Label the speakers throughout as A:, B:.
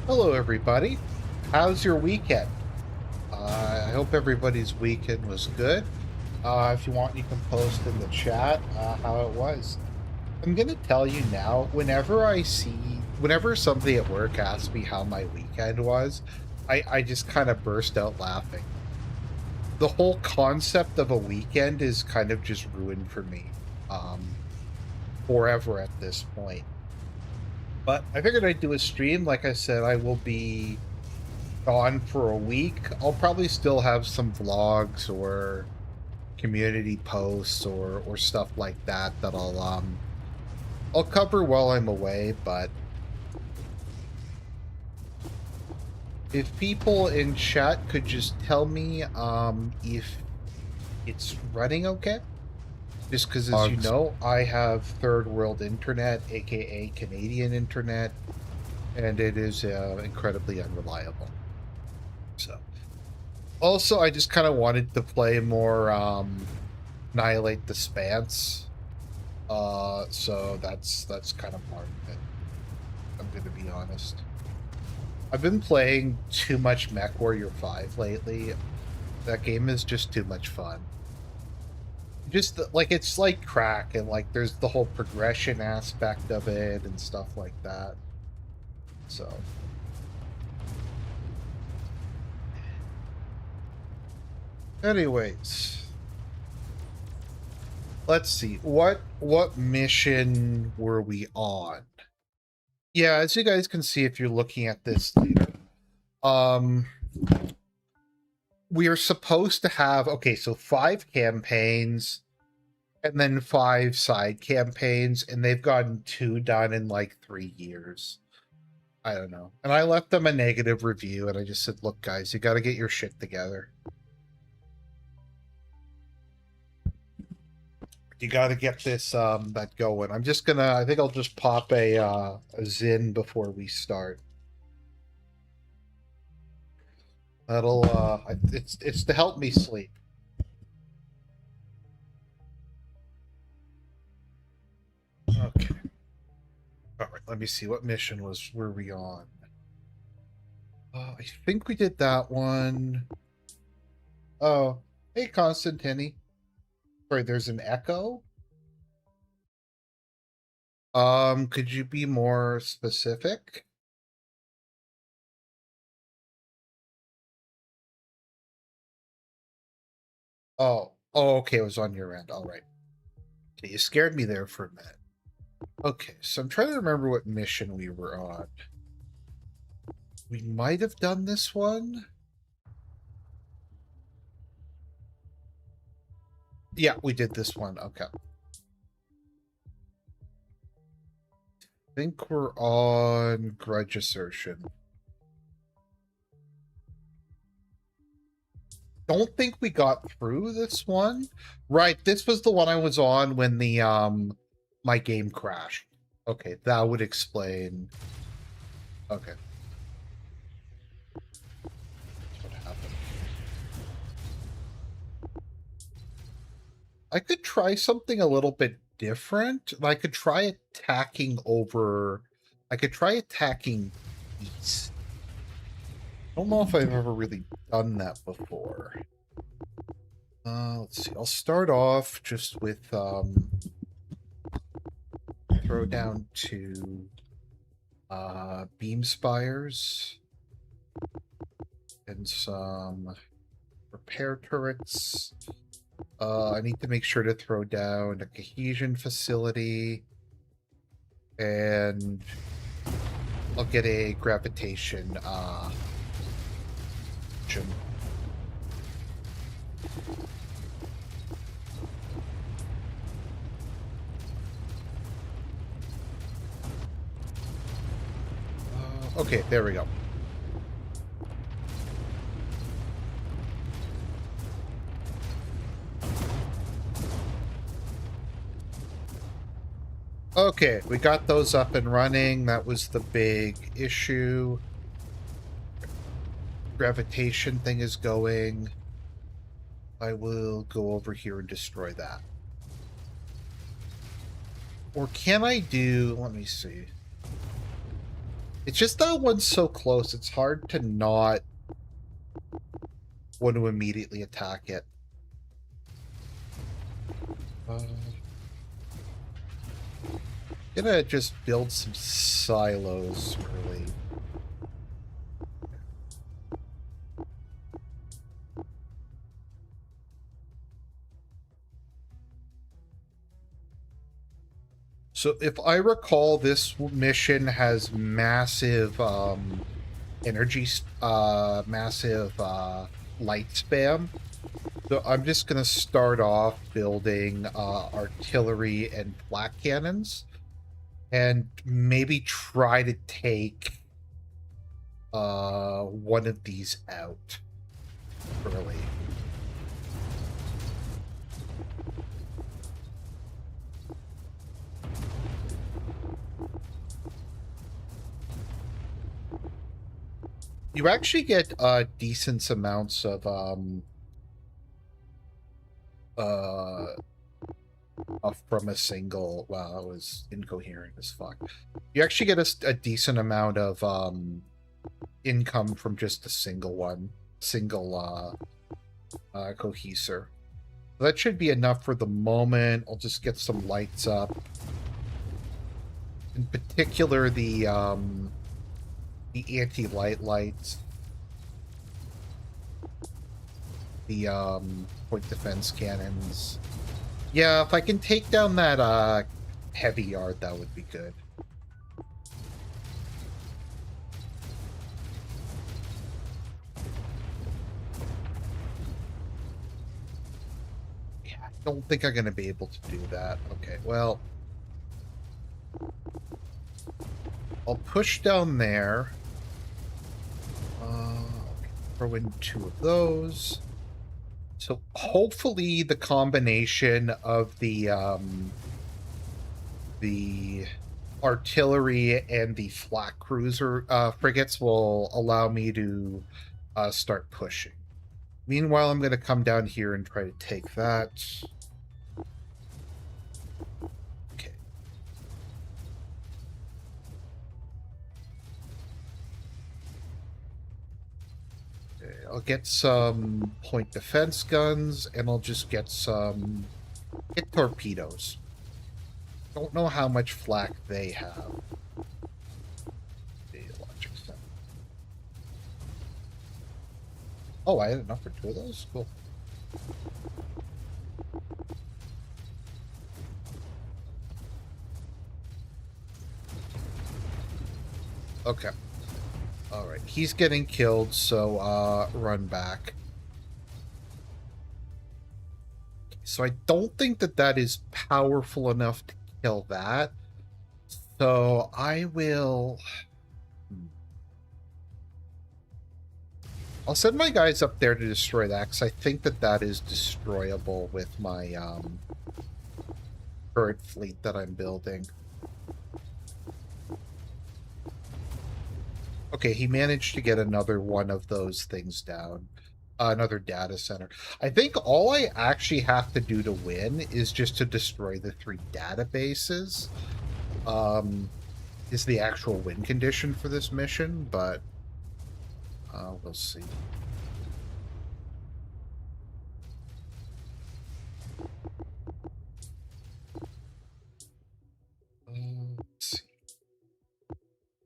A: Hello, everybody. How's your weekend? I hope everybody's weekend was good. If you want, you can post in the chat how it was. I'm going to tell you now, whenever somebody at work asks me how my weekend was, I just kind of burst out laughing. The whole concept of a weekend is kind of just ruined for me forever at this point. But I figured I'd do a stream. Like I said, I will be gone for a week. I'll probably still have some vlogs or community posts or stuff like that that I'll cover while I'm away. But if people in chat could just tell me if it's running okay, just because, as you know, I have third world internet, aka Canadian internet, and it is incredibly unreliable. So also, I just kind of wanted to play more Annihilate the Spance. So that's kind of part of it. I'm gonna be honest. I've been playing too much MechWarrior 5 lately. That game is just too much fun. Just like it's like crack, and like there's the whole progression aspect of it and stuff like that. So anyways, let's see. What mission were we on? Yeah, as you guys can see if you're looking at this later, we are supposed to have, okay, so 5 campaigns and then 5 side campaigns, and they've gotten 2 done in like 3 years. I don't know. And I left them a negative review, and I just said, look, guys, you got to get your shit together. You got to get this that going. I think I'll just pop a Zin before we start. That'll it's to help me sleep. Okay. All right, let me see, what mission were we on? I think we did that one. Oh, hey, Constantini. Sorry, there's an echo. Could you be more specific? Oh, okay, it was on your end. All right. Okay, you scared me there for a minute. Okay, so I'm trying to remember what mission we were on. We might have done this one. Yeah, we did this one. Okay. I think we're on Grudge Assertion. Don't think we got through this one. Right, this was the one I was on when the my game crashed. Okay, that would explain. Okay. That's what happened. I could try something a little bit different. I could try attacking east. I don't know if I've ever really done that before. Let's see. I'll start off just with throw down 2 beam spires and some repair turrets. I need to make sure to throw down a cohesion facility, and I'll get a gravitation gem. Okay, there we go. Okay, we got those up and running. That was the big issue. Gravitation thing is going. I will go over here and destroy that. Or can I do... Let me see. It's just that one's so close, it's hard to not want to immediately attack it. Gonna just build some silos early. So if I recall, this mission has massive energy, massive light spam. So I'm just going to start off building artillery and flak cannons and maybe try to take one of these out early. You actually get decent amounts of from a single. Wow, it was incoherent as fuck. You actually get a decent amount of income from just a single cohesor. So that should be enough for the moment. I'll just get some lights up. In particular, the anti-light lights. The point defense cannons. Yeah, if I can take down that heavy yard, that would be good. Yeah, I don't think I'm going to be able to do that. Okay, well, I'll push down there. Throw in 2 of those. So hopefully the combination of the artillery and the flak cruiser frigates will allow me to start pushing. Meanwhile, I'm going to come down here and try to take that. Okay. I'll get some point defense guns, and I'll just get some torpedoes. Don't know how much flak they have. The logic center. Oh, I had enough for 2 of those? Cool. Okay. Alright, he's getting killed, so run back. So I don't think that that is powerful enough to kill that. So I will... I'll send my guys up there to destroy that, because I think that that is destroyable with my current fleet that I'm building. Okay, he managed to get another one of those things down. Another data center. I think all I actually have to do to win is just to destroy the 3 databases. Is the actual win condition for this mission, but we'll see. Let's see.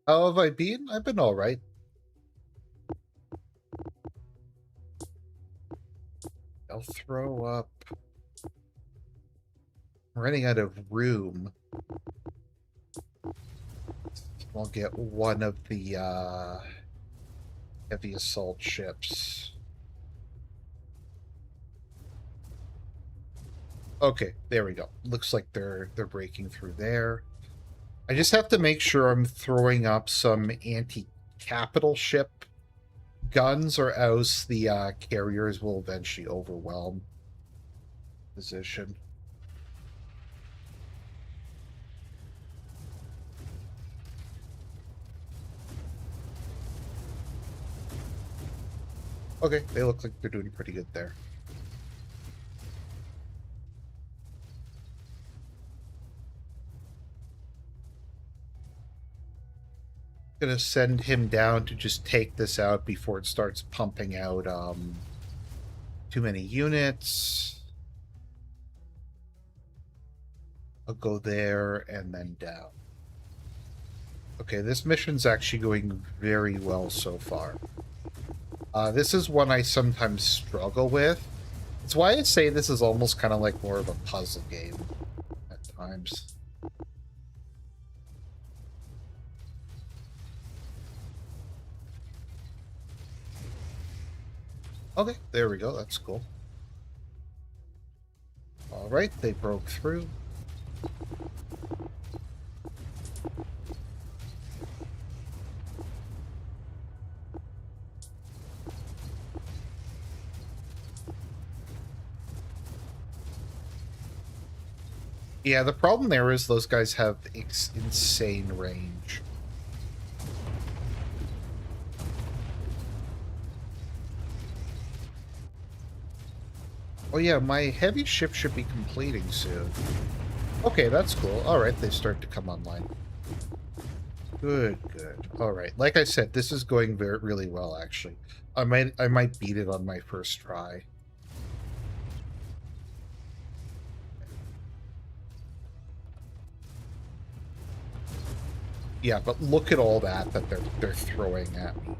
A: How have I been? I've been all right. I'll throw up. I'm running out of room. I'll get one of the heavy assault ships. Okay, there we go. Looks like they're breaking through there. I just have to make sure I'm throwing up some anti-capital ship guns, or else the carriers will eventually overwhelm position. Okay, they look like they're doing pretty good there. Gonna send him down to just take this out before it starts pumping out too many units. I'll go there and then down. Okay, this mission's actually going very well so far. This is one I sometimes struggle with. It's why I say this is almost kind of like more of a puzzle game at times. Okay, there we go. That's cool. All right, they broke through. Yeah, the problem there is those guys have insane range. Oh yeah, my heavy ship should be completing soon. Okay, that's cool. Alright, they start to come online. Good, good. Alright, like I said, this is going really well, actually. I might beat it on my first try. Yeah, but look at all that they're throwing at me.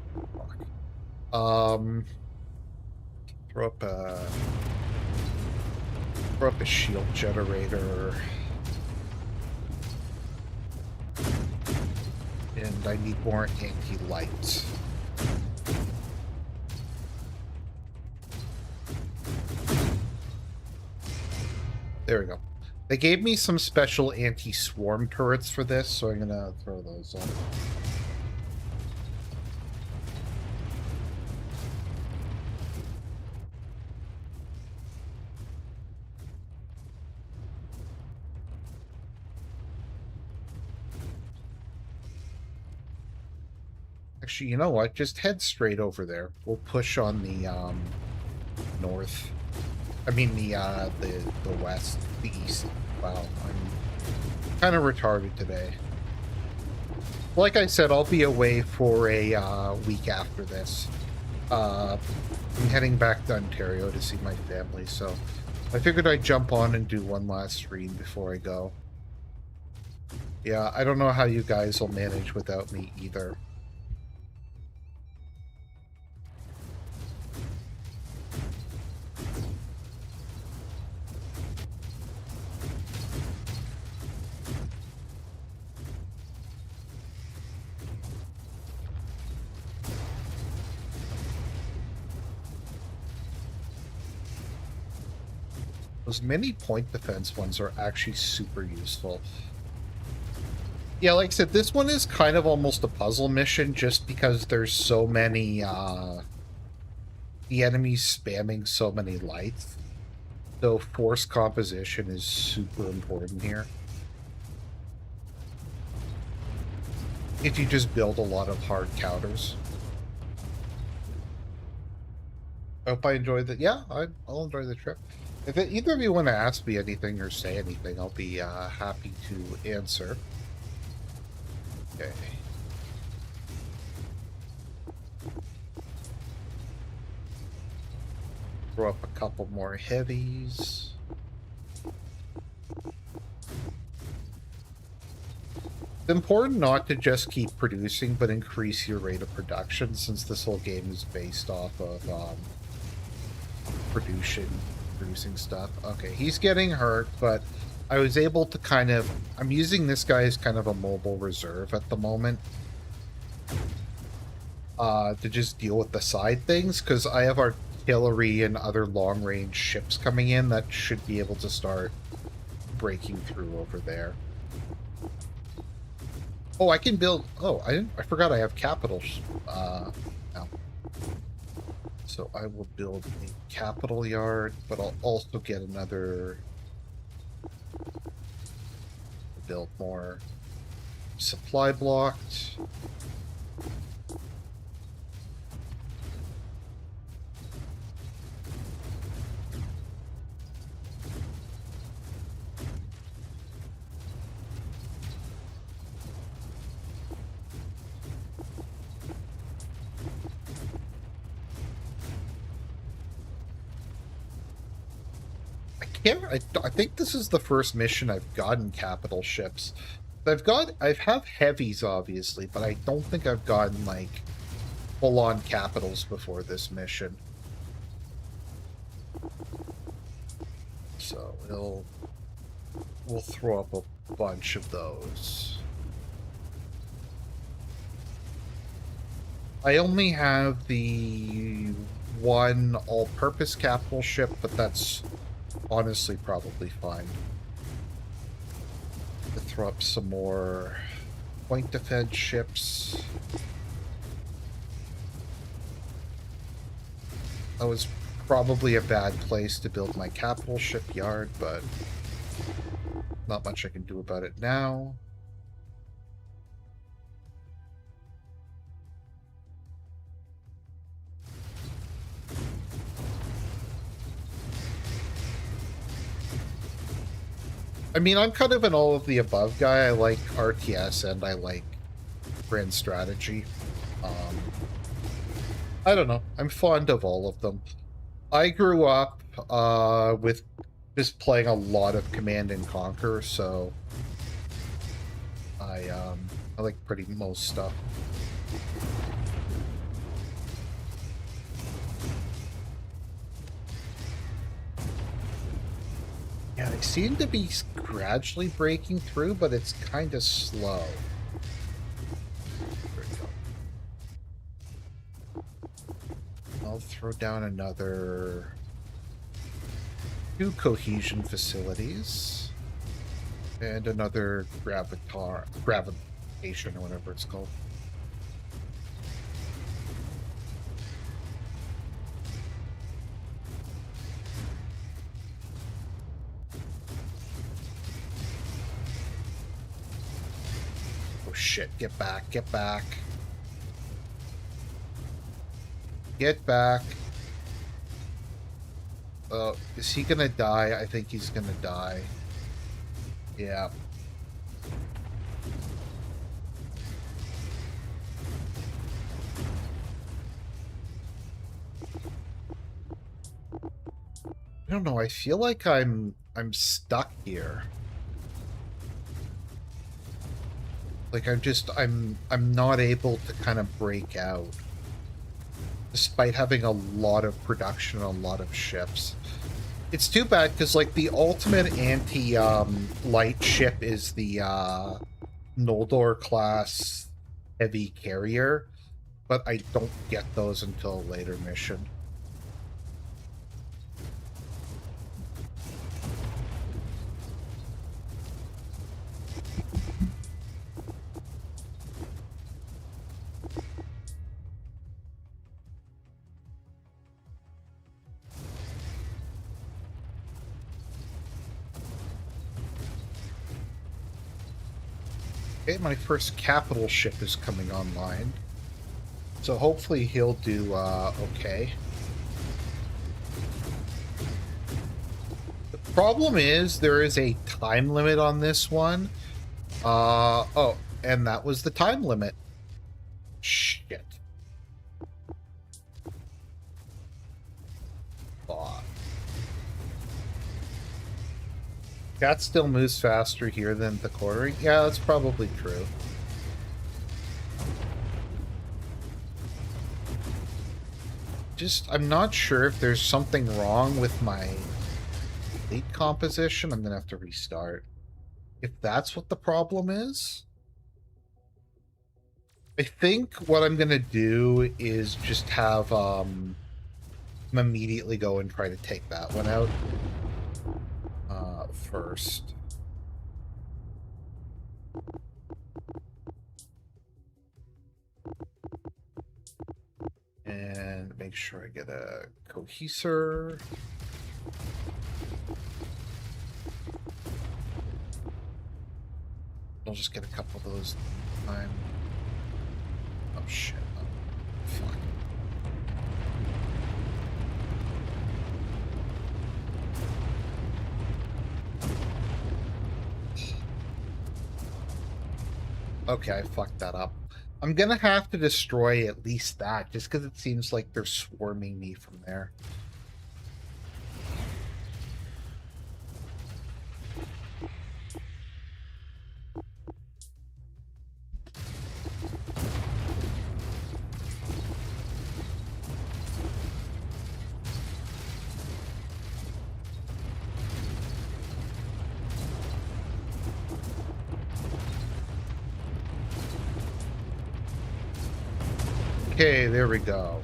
A: Throw up a shield generator. And I need more anti-light. There we go. They gave me some special anti-swarm turrets for this, so I'm gonna throw those on. Actually, you know what? Just head straight over there. We'll push on the north. I mean the west, the east. Wow, I'm kind of retarded today. Like I said, I'll be away for a week after this. I'm heading back to Ontario to see my family, so I figured I'd jump on and do one last stream before I go. Yeah, I don't know how you guys will manage without me either. Those mini point defense ones are actually super useful. Yeah, like I said, this one is kind of almost a puzzle mission just because there's so many, the enemies spamming so many lights. So force composition is super important here. If you just build a lot of hard counters. I hope I enjoyed it. Yeah, I'll enjoy the trip. If either of you want to ask me anything or say anything, I'll be happy to answer. Okay. Throw up a couple more heavies. It's important not to just keep producing, but increase your rate of production, since this whole game is based off of producing stuff. Okay, he's getting hurt, but I was able to kind of... I'm using this guy as kind of a mobile reserve at the moment. To just deal with the side things, because I have artillery and other long-range ships coming in that should be able to start breaking through over there. Oh, I can build... Oh, I forgot I have capitals now. So I will build a capital yard, but I'll also get another... build more supply blocks. can't. I think this is the first mission I've gotten capital ships. I've have heavies obviously, but I don't think I've gotten like full-on capitals before this mission. So we'll throw up a bunch of those. I only have the one all-purpose capital ship, but that's honestly probably fine. To throw up some more point defense ships. That was probably a bad place to build my capital shipyard, but not much I can do about it now. I mean, I'm kind of an all-of-the-above guy. I like RTS and I like grand strategy. I don't know. I'm fond of all of them. I grew up with just playing a lot of Command and Conquer, so I like pretty most stuff. Yeah, they seem to be gradually breaking through, but it's kind of slow. There we go. I'll throw down another 2 cohesion facilities and another gravitation or whatever it's called. Oh shit, get back, get back. Get back. Is he gonna die? I think he's gonna die. Yeah. I don't know, I feel like I'm stuck here. Like I'm not able to kind of break out. Despite having a lot of production on a lot of ships. It's too bad because like the ultimate anti-light ship is the Noldor class heavy carrier, but I don't get those until a later mission. Okay, my first capital ship is coming online. So hopefully he'll do okay. The problem is there is a time limit on this one. Oh, and that was the time limit. Shit. Cat still moves faster here than the quartering. Yeah, that's probably true. I'm not sure if there's something wrong with my fleet composition. I'm gonna have to restart. If that's what the problem is, I think what I'm gonna do is just have immediately go and try to take that one out first. And make sure I get a cohesor. I'll just get a couple of those time. Oh shit. Oh, fuck. Okay, I fucked that up. I'm gonna have to destroy at least that, just because it seems like they're swarming me from there. Okay, there we go.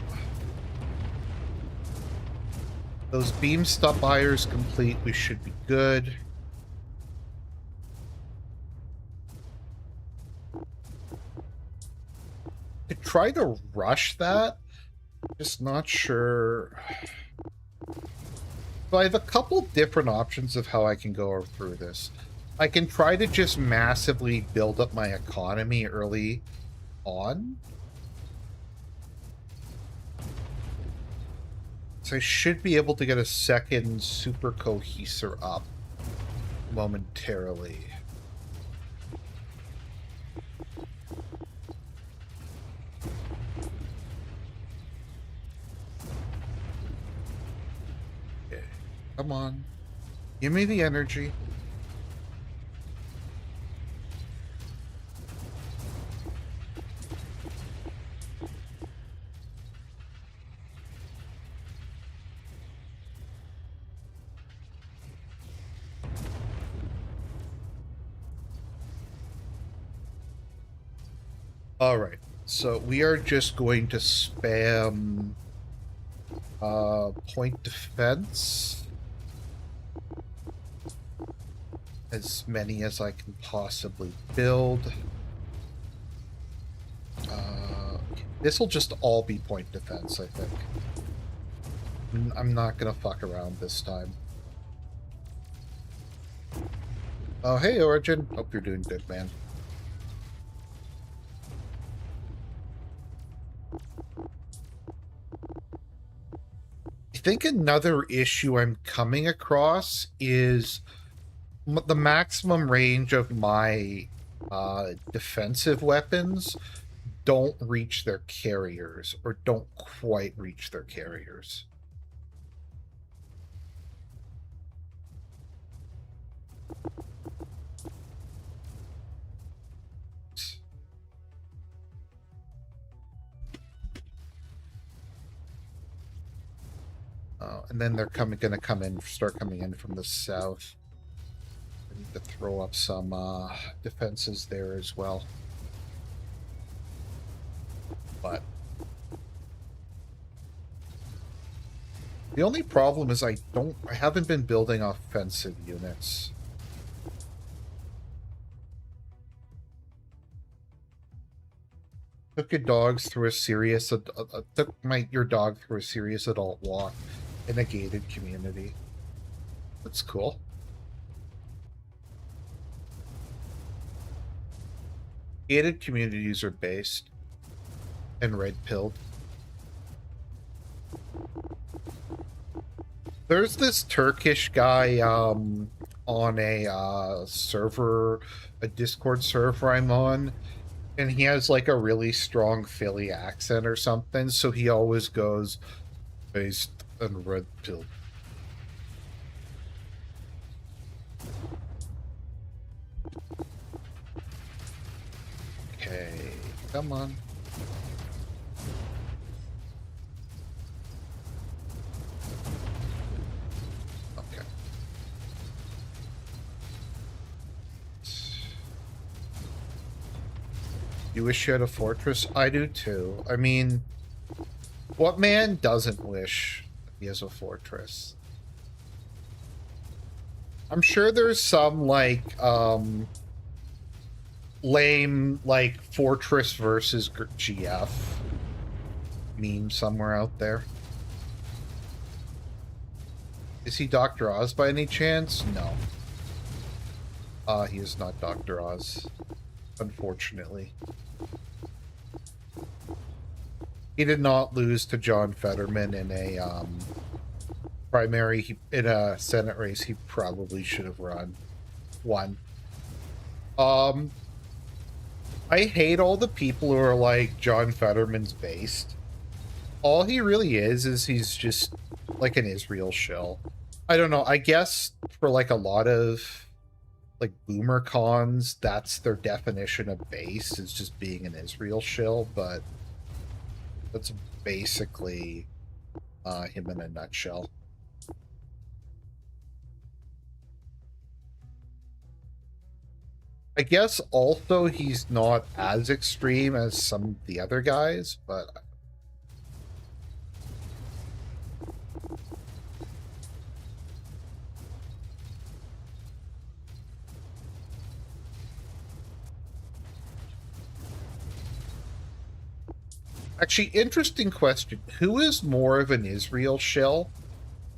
A: Those beam stop buyers complete. We should be good. Could try to rush that. Just not sure. So I have a couple different options of how I can go through this. I can try to just massively build up my economy early on. So I should be able to get a second super cohesor up momentarily. Okay, come on. Give me the energy. All right, so we are just going to spam point defense. As many as I can possibly build. This will just all be point defense, I think. I'm not gonna fuck around this time. Oh, hey, Origin. Hope you're doing good, man. I think another issue I'm coming across is the maximum range of my defensive weapons don't reach their carriers, or don't quite reach their carriers. And then they're gonna start coming in from the south. I need to throw up some defenses there as well. But the only problem is I haven't been building offensive units. Took your dogs through a serious your dog through a serious adult walk in a gated community. That's cool. Gated communities are based and red-pilled. There's this Turkish guy on a server, a Discord server I'm on, and he has like a really strong Philly accent or something, so he always goes based and red-pilled. Okay, come on. Okay. You wish you had a fortress? I do too. I mean, what man doesn't wish he has a fortress? I'm sure there's some, like, lame, like, Fortress versus GF meme somewhere out there. Is he Dr. Oz by any chance? No. He is not Dr. Oz, unfortunately. He did not lose to John Fetterman in a primary. In a Senate race he probably should have won. I hate all the people who are like, John Fetterman's based. All he really is he's just like an Israel shill. I don't know, I guess for like a lot of like boomer cons, that's their definition of base, is just being an Israel shill, but that's basically him in a nutshell. I guess also he's not as extreme as some of the other guys, but Actually, interesting question. Who is more of an Israel shill?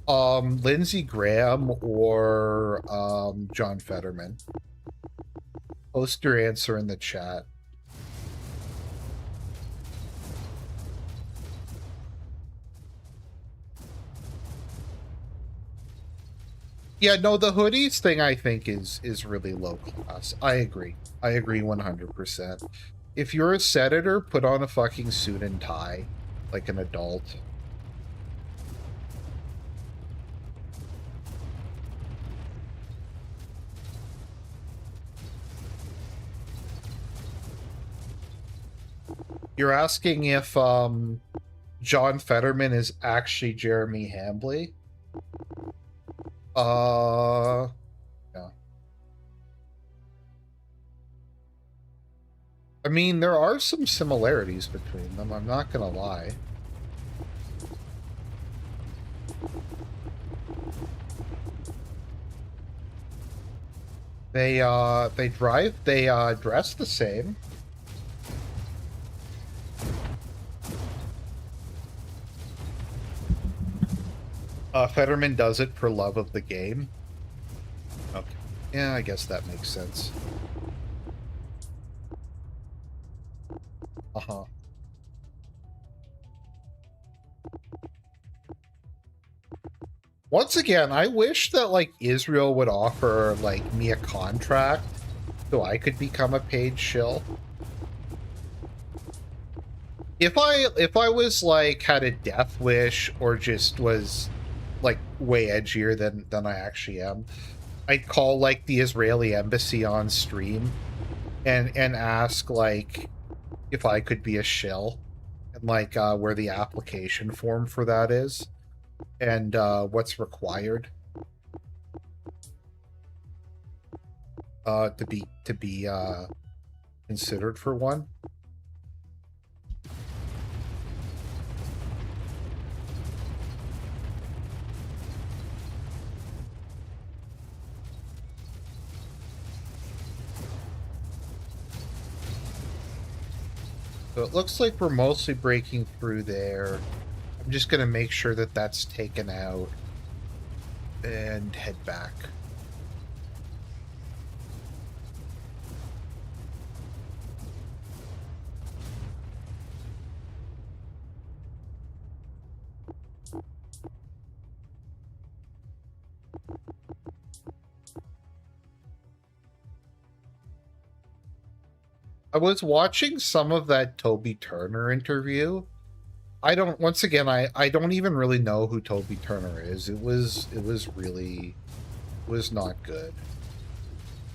A: Lindsey Graham or John Fetterman? Post your answer in the chat. Yeah, no, the hoodies thing I think is really low class. I agree. I agree 100%. If you're a senator, put on a fucking suit and tie like an adult. You're asking if John Fetterman is actually Jeremy Hambley? Yeah. I mean, there are some similarities between them, I'm not gonna lie. They dress the same. Fetterman does it for love of the game. Okay. Yeah, I guess that makes sense. Uh-huh. Once again, I wish that, like, Israel would offer, like, me a contract so I could become a paid shill. If I was, like, had a death wish or just was, like, way edgier than I actually am, I'd call, like, the Israeli embassy on stream and ask, like, if I could be a shill and, like, where the application form for that is and what's required to be considered for one. So it looks like we're mostly breaking through there. I'm just going to make sure that that's taken out and head back. I was watching some of that Toby Turner interview. I don't, once again, I don't even really know who Toby Turner is. It was not good.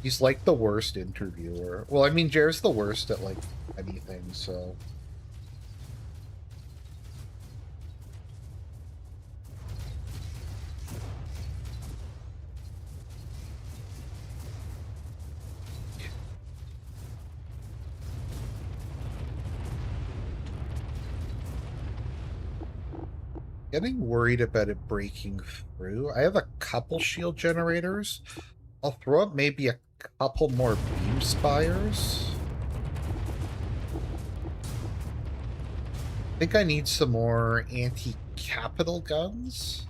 A: He's like the worst interviewer. Well, I mean, Jared's the worst at, like, anything, so. Getting worried about it breaking through. I have a couple shield generators. I'll throw up maybe a couple more beam spires. I think I need some more anti-capital guns.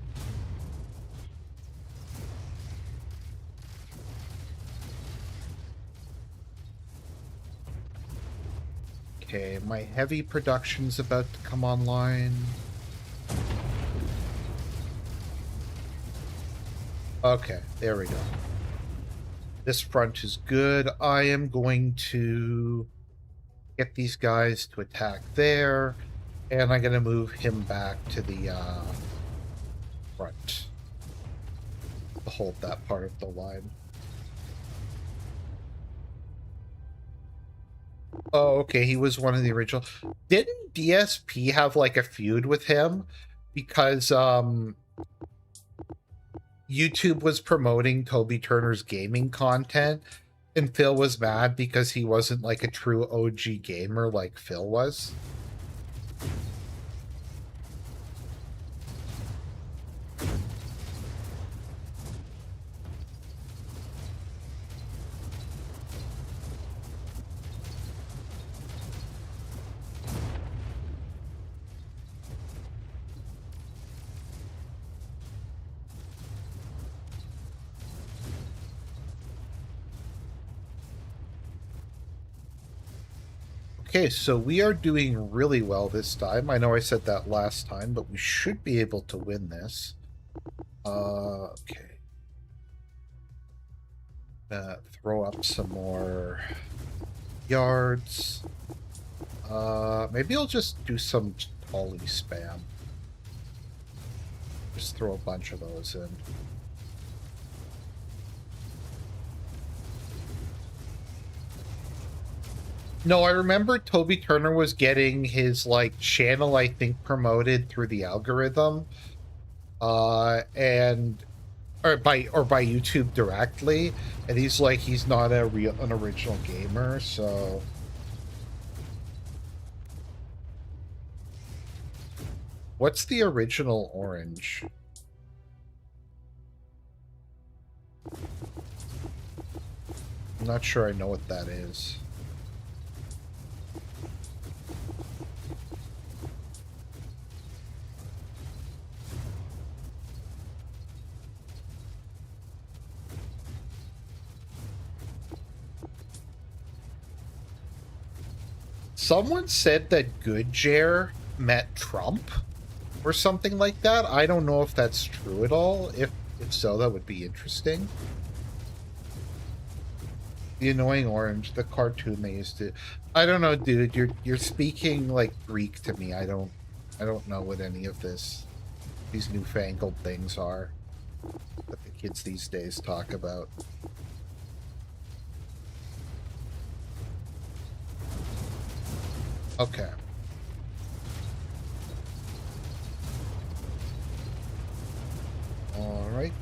A: Okay, my heavy production's about to come online. Okay, there we go. This front is good. I am going to get these guys to attack there, and I'm going to move him back to the front to hold that part of the line. Oh, okay, he was one of the original. Didn't DSP have, like, a feud with him? Because, YouTube was promoting Toby Turner's gaming content, and Phil was mad because he wasn't, like, a true OG gamer like Phil was. Okay, so we are doing really well this time. I know I said that last time, but we should be able to win this. Okay. Throw up some more yards. Maybe I'll just do some Tolly spam. Just throw a bunch of those in. No, I remember Toby Turner was getting his, like, channel, I think, promoted through the algorithm. And or by YouTube directly, and he's like, he's not an original gamer, so what's the original orange? I'm not sure I know what that is. Someone said that Goodjer met Trump or something like that. I don't know if that's true at all. If so, that would be interesting. The annoying orange, the cartoon they used to. I don't know, dude. You're speaking like Greek to me. I don't know what any of these newfangled things are that the kids these days talk about. Okay. All right.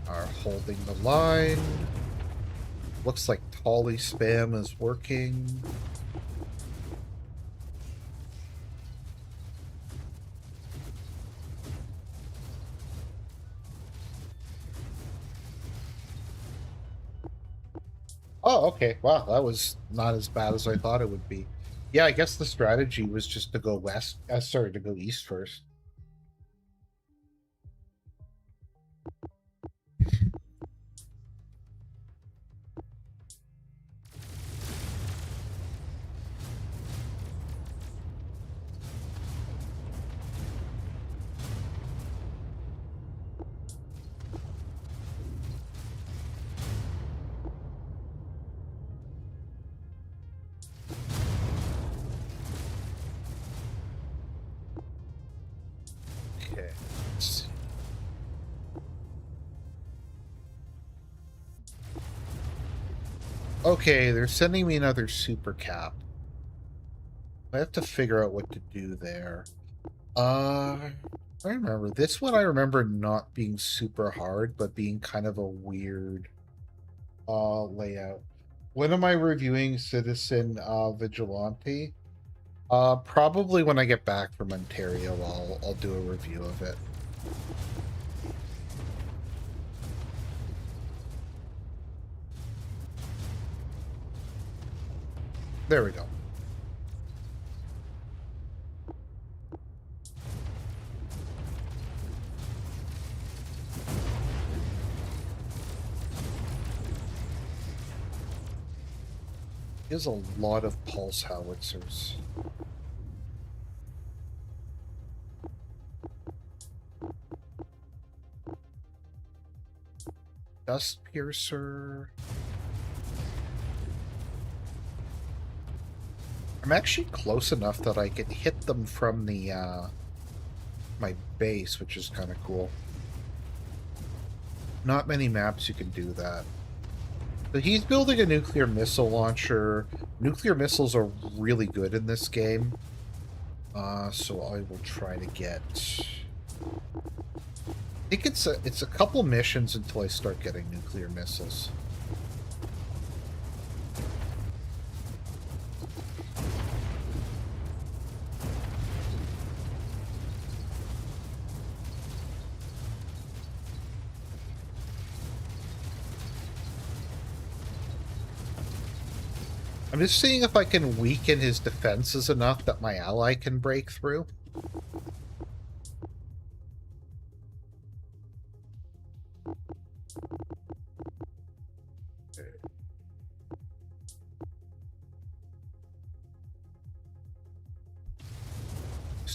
A: Are holding the line. Looks like Tolly spam is working. Oh, okay. Wow, that was not as bad as I thought it would be. Yeah, I guess the strategy was just to go west. Sorry, to go east first. Okay. Okay, they're sending me another super cap. I have to figure out what to do there. I remember this one. I remember not being super hard, but being kind of a weird layout. When am I reviewing Citizen Vigilante? Probably when I get back from Ontario, I'll do a review of it. There we go. There's a lot of pulse howitzers. Dust piercer. I'm actually close enough that I can hit them from the my base, which is kind of cool. Not many maps you can do that. So he's building a nuclear missile launcher. Nuclear missiles are really good in this game. So I will try to get... I think it's a couple missions until I start getting nuclear missiles. I'm just seeing if I can weaken his defenses enough that my ally can break through.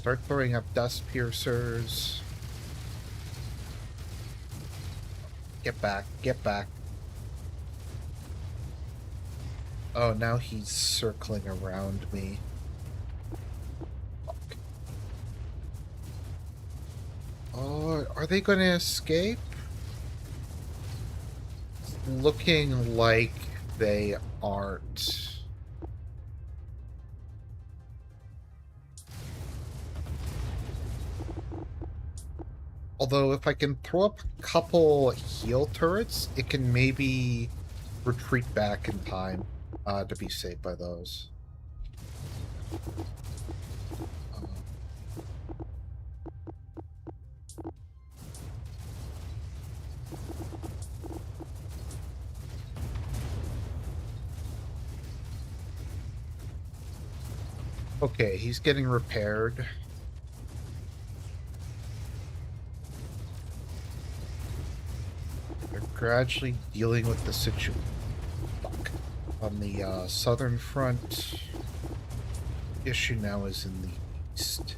A: Start throwing up dust piercers. Get back, get back. Oh, now he's circling around me. Fuck. Oh, are they going to escape? Looking like they aren't. Although, if I can throw up a couple heal turrets, it can maybe retreat back in time to be saved by those. Okay, he's getting repaired. They're gradually dealing with the situation. Fuck. On the southern front, the issue now is in the east.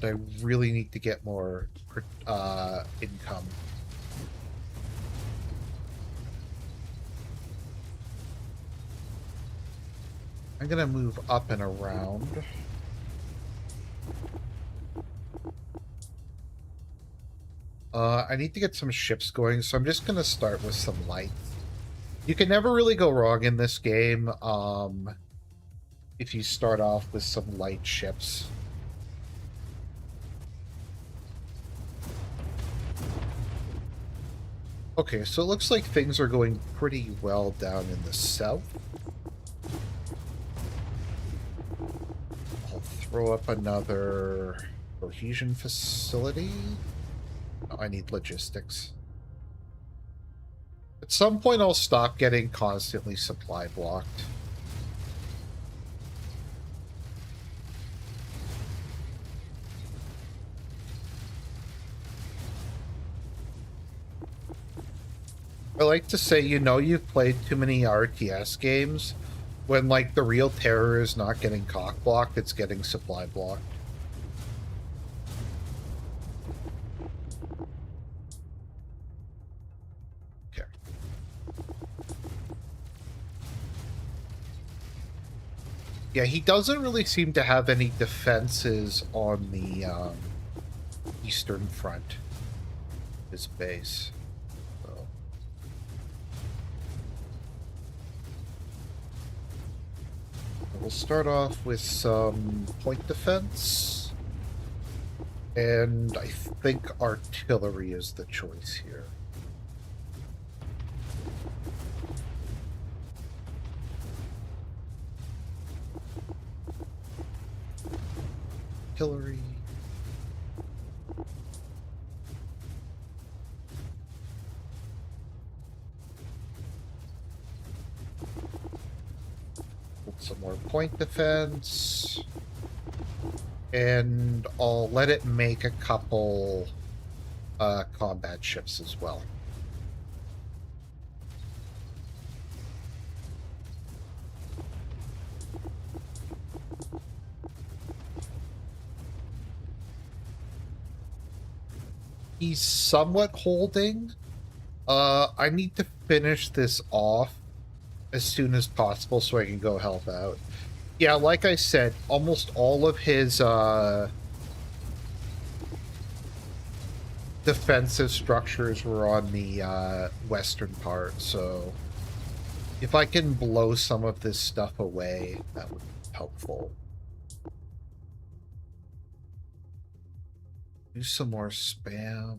A: And I really need to get more income. I'm gonna move up and around. I need to get some ships going, so I'm just gonna start with some lights. You can never really go wrong in this game, if you start off with some light ships. Okay, so it looks like things are going pretty well down in the south. I'll throw up another cohesion facility. Oh, I need logistics. At some point, I'll stop getting constantly supply blocked. I like to say, you know, you've played too many RTS games when, like, the real terror is not getting cock blocked, it's getting supply blocked. Okay. Yeah, he doesn't really seem to have any defenses on the eastern front. His base. We'll start off with some point defense, and I think artillery is the choice here. Artillery. Some more point defense, and I'll let it make a couple combat ships as well. He's somewhat holding. I need to finish this off as soon as possible so I can go help out. Yeah, like I said, almost all of his defensive structures were on the western part, so if I can blow some of this stuff away, that would be helpful. Do some more spam.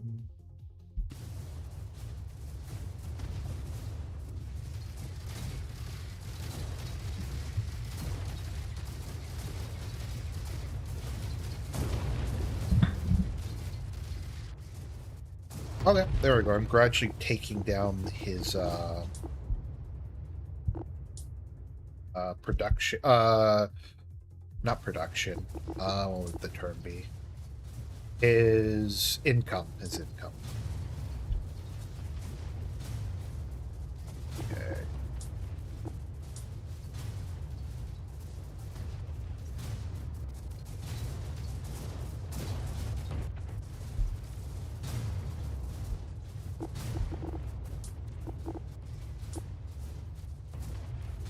A: Okay, there we go. I'm gradually taking down his production. Not production. What would the term be? His income. His income. Okay.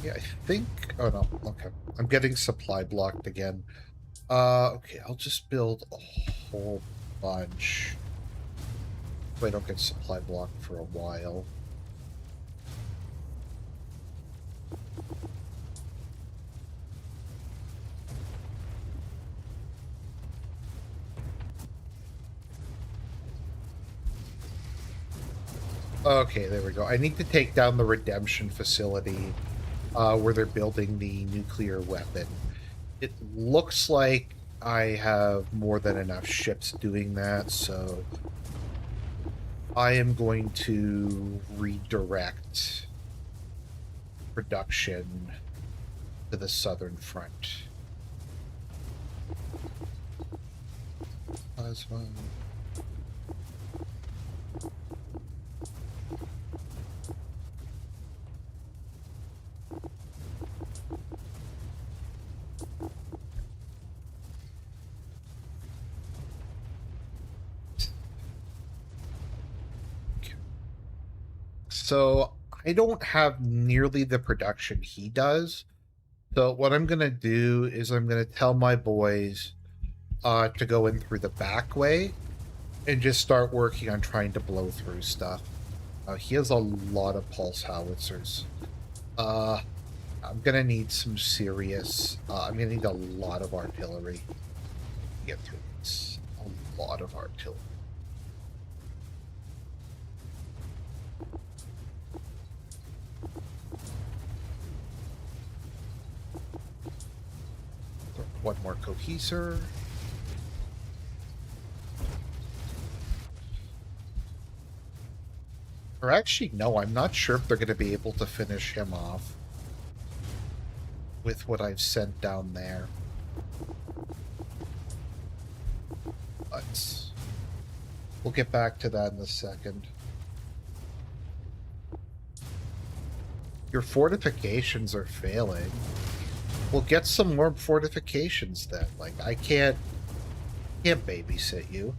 A: Yeah, I think... Oh, no. Okay. I'm getting supply blocked again. Okay, I'll just build a whole bunch. So I don't get supply blocked for a while. Okay, there we go. I need to take down the redemption facility where they're building the nuclear weapon. It looks like I have more than enough ships doing that, so I am going to redirect production to the southern front. Plasma. So I don't have nearly the production he does. So what I'm going to do is I'm going to tell my boys to go in through the back way and just start working on trying to blow through stuff. He has a lot of pulse howitzers. I'm going to need some serious... I'm going to need a lot of artillery to get through this. A lot of artillery. One more cohesor. Or actually, no, I'm not sure if they're going to be able to finish him off with what I've sent down there. But we'll get back to that in a second. Your fortifications are failing. We'll get some more fortifications then. Like, I can't babysit you.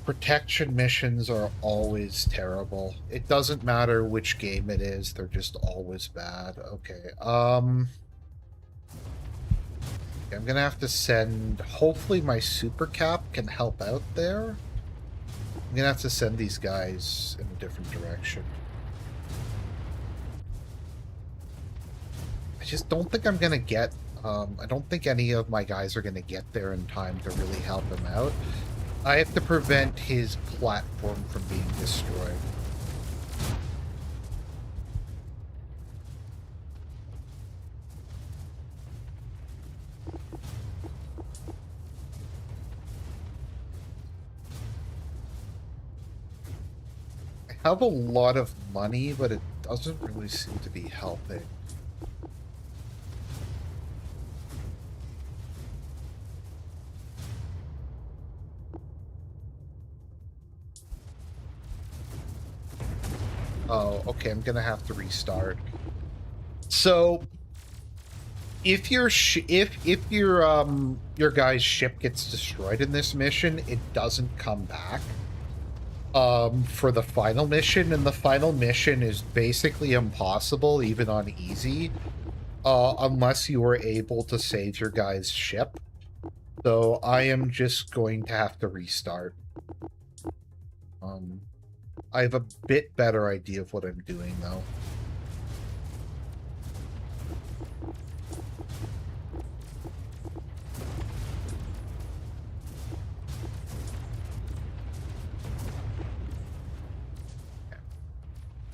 A: Protection missions are always terrible. It doesn't matter which game it is, they're just always bad. Okay, I'm gonna have to send... Hopefully my super cap can help out there. I'm gonna have to send these guys in a different direction. I just don't think I'm gonna get... I don't think any of my guys are gonna get there in time to really help him out. I have to prevent his platform from being destroyed. I have a lot of money, but it doesn't really seem to be helping. Oh, okay, I'm gonna have to restart. So, if your your guy's ship gets destroyed in this mission, it doesn't come back for the final mission, and the final mission is basically impossible, even on easy, unless you are able to save your guy's ship. So I am just going to have to restart. I have a bit better idea of what I'm doing, though.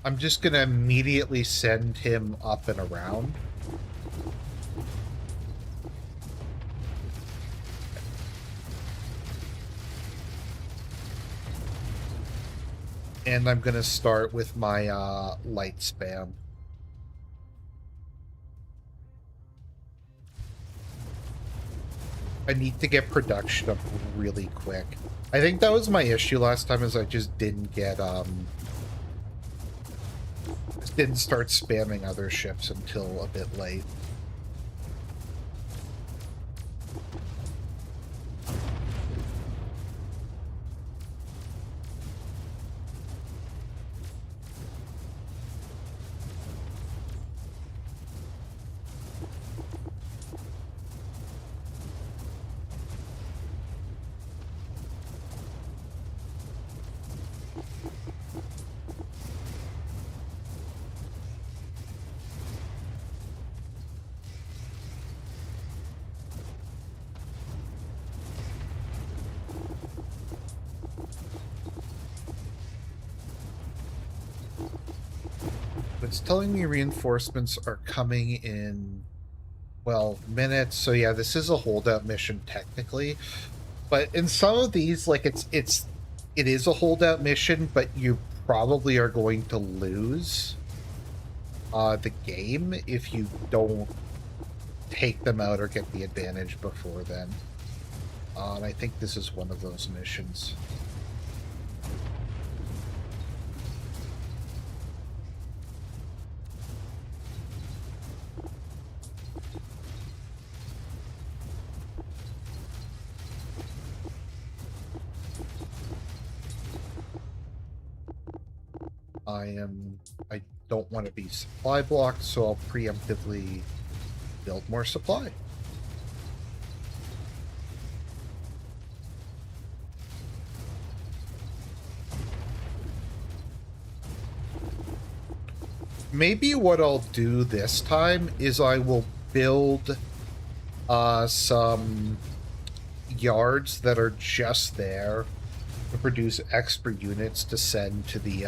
A: I'm just going to immediately send him up and around. And I'm going to start with my light spam. I need to get production up really quick. I think that was my issue last time, is I just didn't get didn't start spamming other ships until a bit late. It's telling me reinforcements are coming in 12 minutes. So yeah, this is a holdout mission technically. But in some of these, like it is a holdout mission, but you probably are going to lose the game if you don't take them out or get the advantage before then. And I think this is one of those missions. I don't want to be supply blocked, so I'll preemptively build more supply. Maybe what I'll do this time is I will build some yards that are just there to produce extra units to send to the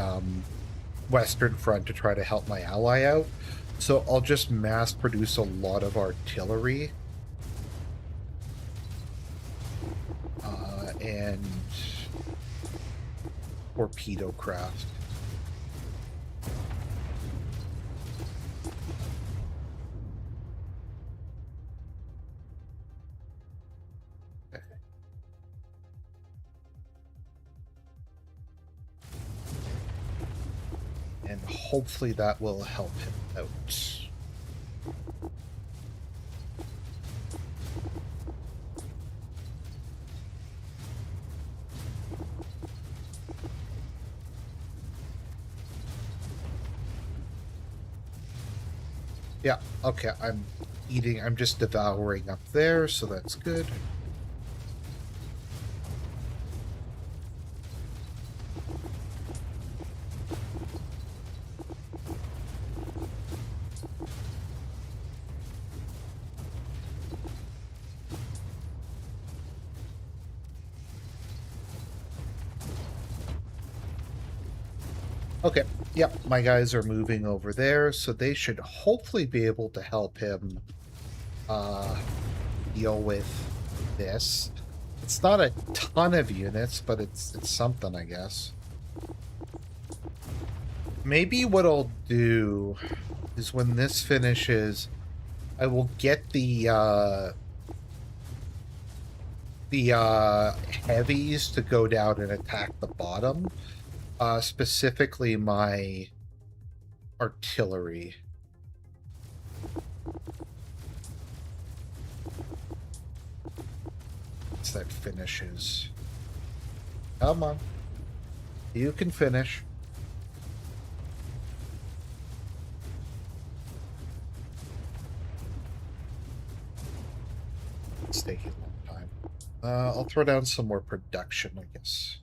A: Western Front to try to help my ally out. So I'll just mass produce a lot of artillery and torpedo craft. And hopefully that will help him out. Yeah, okay, I'm just devouring up there, so that's good. Okay, yep, my guys are moving over there, so they should hopefully be able to help him deal with this. It's not a ton of units, but it's something, I guess. Maybe what I'll do is when this finishes, I will get the heavies to go down and attack the bottom. Specifically my artillery. Once that finishes. Come on. You can finish. It's taking a long time. I'll throw down some more production, I guess.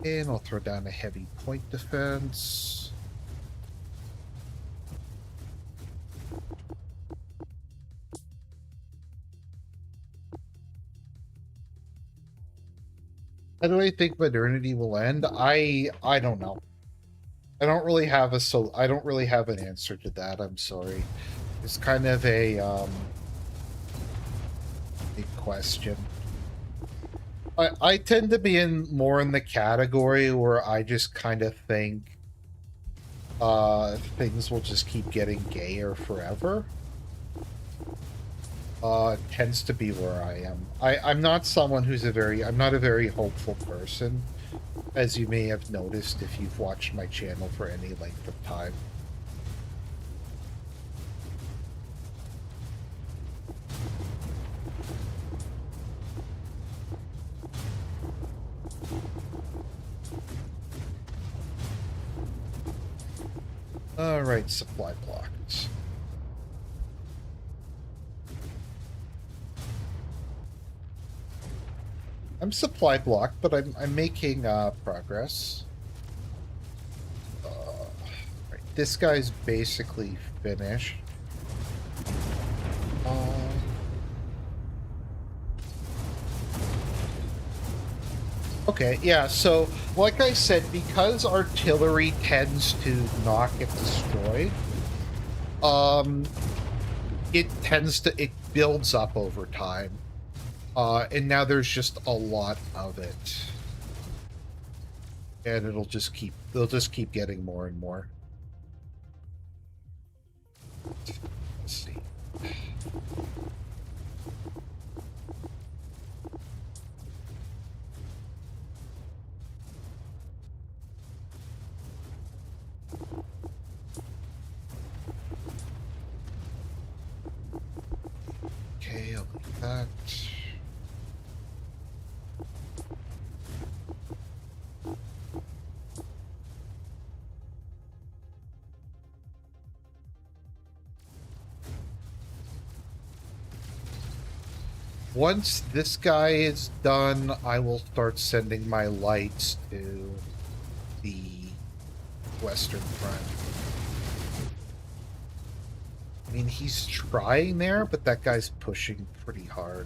A: And I'll throw down a heavy point defense. How do I think modernity will end? I don't know. I don't really have an answer to that. I'm sorry. It's kind of a big question. I tend to be more in the category where I just kind of think things will just keep getting gayer forever. Tends to be where I am. I'm not someone who's I'm not a very hopeful person, as you may have noticed if you've watched my channel for any length of time. Alright, supply blocks. I'm supply blocked, but I'm making progress. Right, this guy's basically finished. Okay, yeah, so like I said, because artillery tends to not get destroyed, it builds up over time. And now there's just a lot of it. And they'll just keep getting more and more. Let's see. Okay, I'll leave that. Once this guy is done, I will start sending my lights to the Western Front. I mean, he's trying there, but that guy's pushing pretty hard.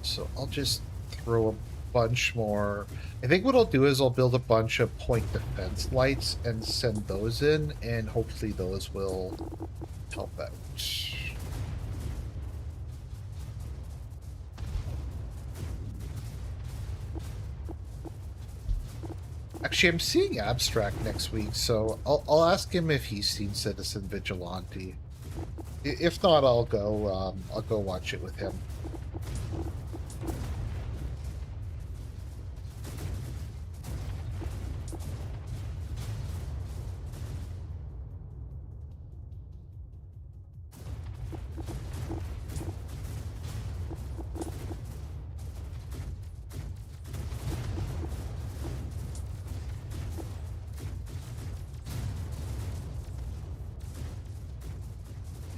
A: So I'll just throw a bunch more. I think what I'll do is I'll build a bunch of point defense lights and send those in, and hopefully those will help out. Actually, I'm seeing Abstract next week, so I'll ask him if he's seen Citizen Vigilante. If not, I'll go watch it with him.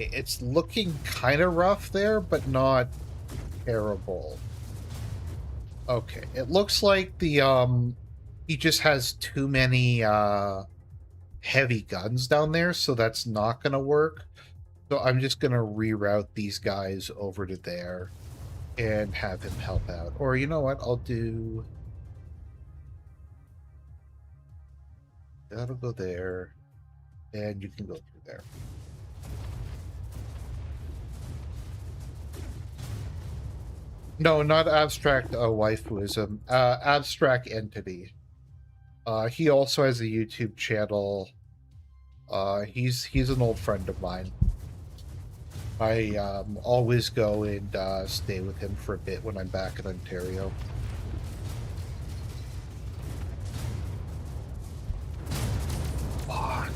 A: It's looking kind of rough there, but not terrible. Okay, it looks like the he just has too many heavy guns down there, so that's not gonna work. So I'm just gonna reroute these guys over to there and have him help out. Or you know what, I'll do... That'll go there, and you can go through there. No, not Abstract Waifuism. Abstract Entity. He also has a YouTube channel. He's an old friend of mine. I always go and stay with him for a bit when I'm back in Ontario. Fuck.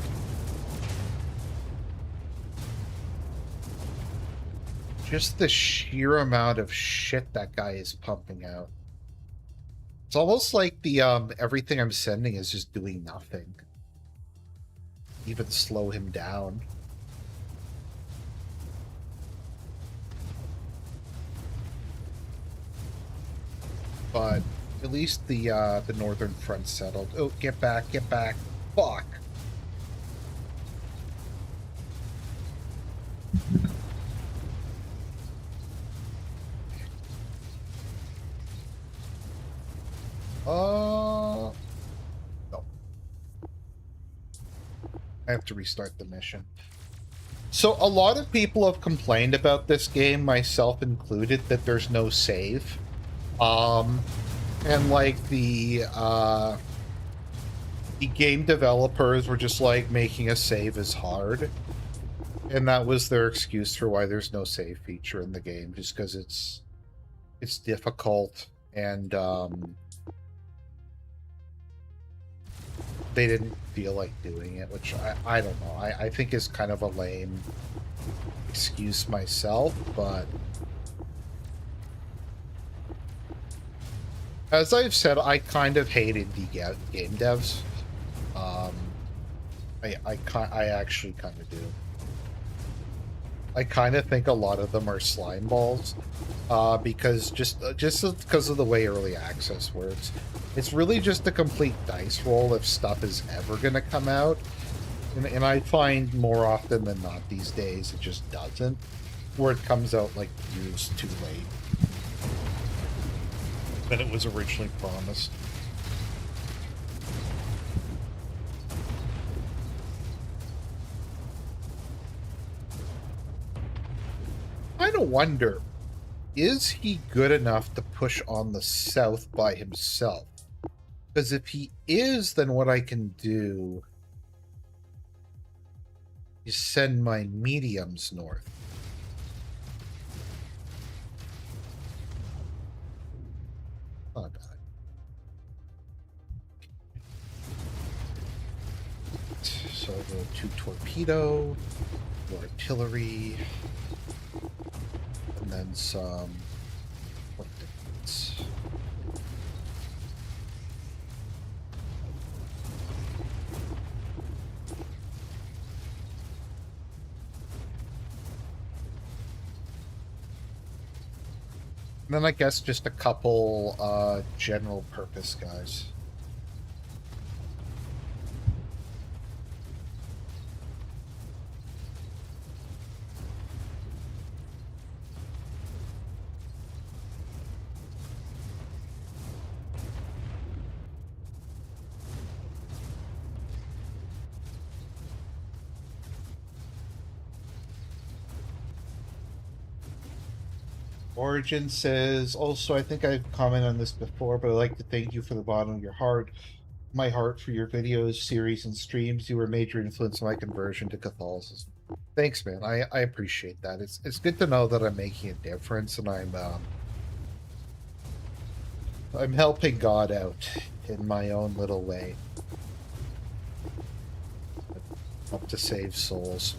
A: Just the sheer amount of shit that guy is pumping out. It's almost like the everything I'm sending is just doing nothing. Even slow him down. But at least the northern front settled. Oh, get back, get back. Fuck. No. I have to restart the mission. So a lot of people have complained about this game, myself included, that there's no save. And like the game developers were just like making a save is hard. And that was their excuse for why there's no save feature in the game, just because it's difficult and they didn't feel like doing it, which I don't know. I think is kind of a lame excuse myself, but as I've said, I kind of hate indie game devs. I actually kind of do. I kind of think a lot of them are slime balls, because just because of the way early access works, it's really just a complete dice roll if stuff is ever going to come out, and I find more often than not these days it just doesn't, where it comes out like years too late than it was originally promised. I kind of wonder, is he good enough to push on the south by himself? Because if he is, then what I can do is send my mediums north. Not bad. So I'll go to torpedo, artillery, and then some. What difference? And then I guess just a couple general purpose guys. Origin says, also, I think I've commented on this before, but I'd like to thank you from the bottom of your heart, my heart, for your videos, series, and streams. You were a major influence on my conversion to Catholicism. Thanks, man. I appreciate that. It's good to know that I'm making a difference, and I'm helping God out in my own little way. Help to save souls.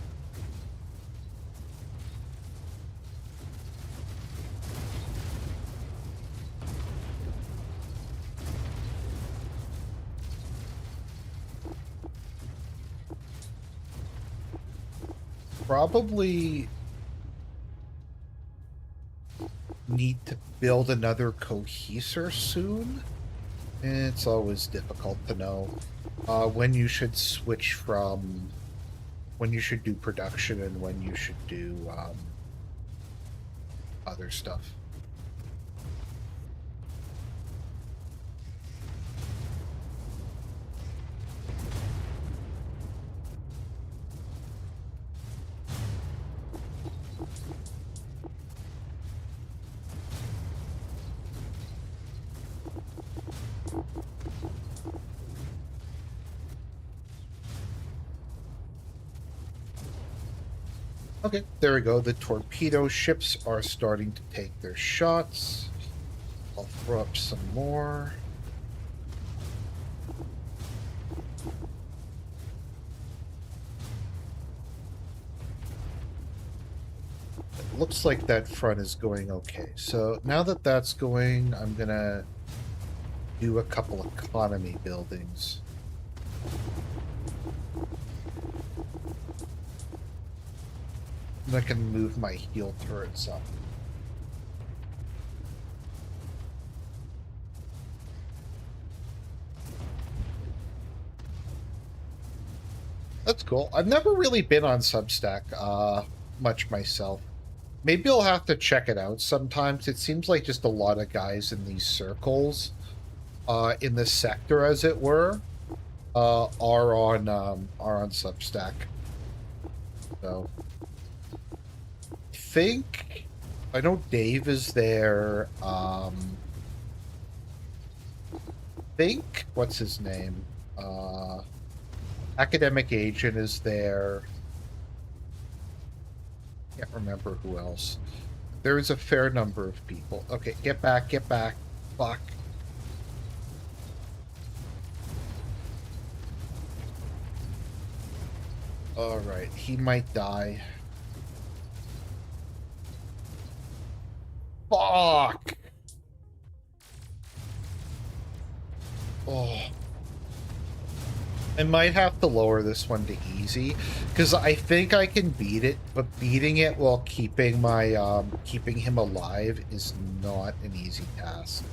A: Probably need to build another cohesor soon. It's always difficult to know when you should switch from when you should do production and when you should do other stuff. Okay, there we go. The torpedo ships are starting to take their shots. I'll throw up some more. It looks like that front is going okay. So now that that's going, I'm gonna do a couple economy buildings. And I can move my heel turrets up. That's cool. I've never really been on Substack much myself. Maybe I'll have to check it out sometimes. It seems like just a lot of guys in these circles, in this sector, as it were, are on Substack. So I know Dave is there. think, what's his name? Academic Agent is there. Can't remember who else. There's a fair number of people. Okay, get back, get back. Fuck. Alright, he might die. Fuck! Oh. I might have to lower this one to easy, because I think I can beat it, but beating it while keeping my, keeping him alive is not an easy task.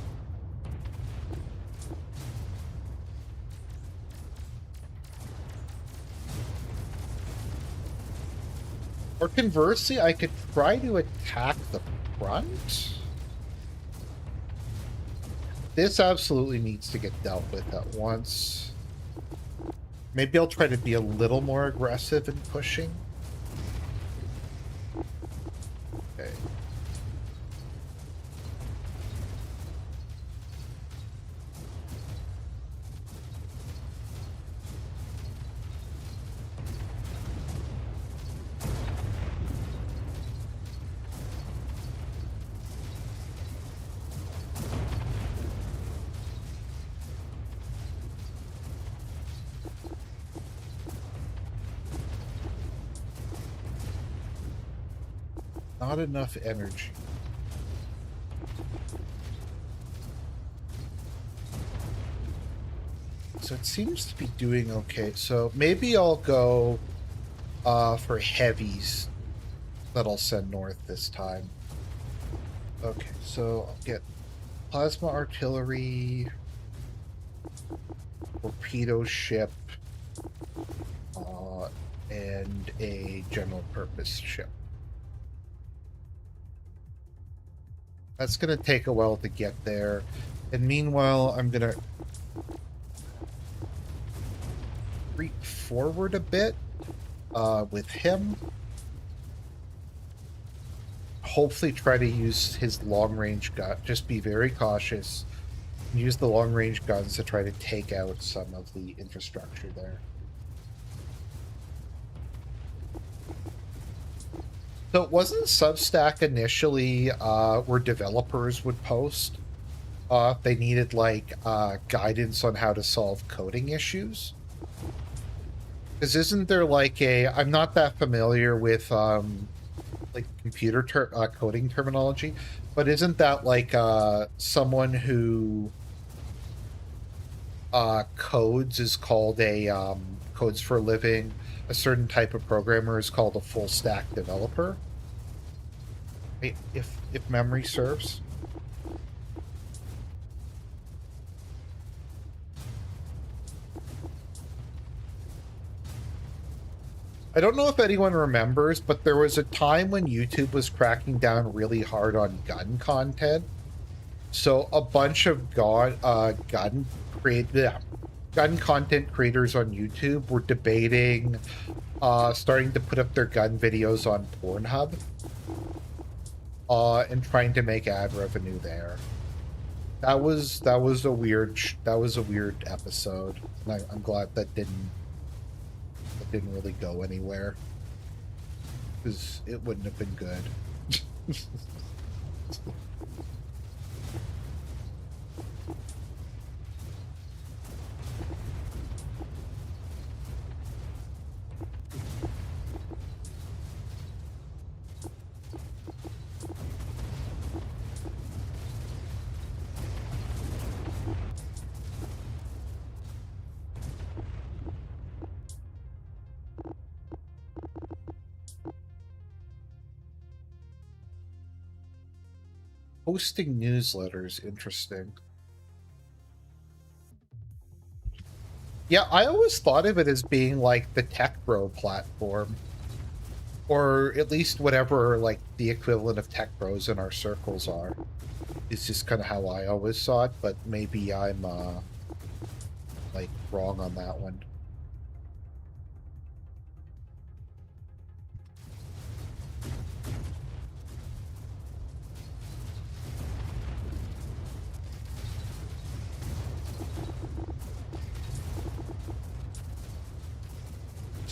A: Or conversely, I could try to attack the front. This absolutely needs to get dealt with at once. Maybe I'll try to be a little more aggressive in pushing. Okay. Not enough energy. So it seems to be doing okay. So maybe I'll go for heavies that I'll send north this time. Okay, so I'll get plasma artillery, torpedo ship, and a general purpose ship. That's going to take a while to get there. And meanwhile, I'm going to creep forward a bit with him. Hopefully try to use his long-range gun. Just be very cautious. Use the long-range guns to try to take out some of the infrastructure there. So it wasn't Substack initially where developers would post if they needed like guidance on how to solve coding issues? Because isn't there like a... I'm not that familiar with like computer coding terminology, but isn't that like someone who codes is called a codes for a living? A certain type of programmer is called a full stack developer, if memory serves. I don't know if anyone remembers, but there was a time when YouTube was cracking down really hard on gun content. So a bunch of gun content creators on YouTube were debating starting to put up their gun videos on Pornhub and trying to make ad revenue there. That was a weird episode, and I'm glad that didn't really go anywhere, because it wouldn't have been good. Posting newsletters, interesting. Yeah, I always thought of it as being like the Tech Bro platform, or at least whatever like the equivalent of Tech Bros in our circles are. It's just kind of how I always saw it, but maybe I'm like wrong on that one.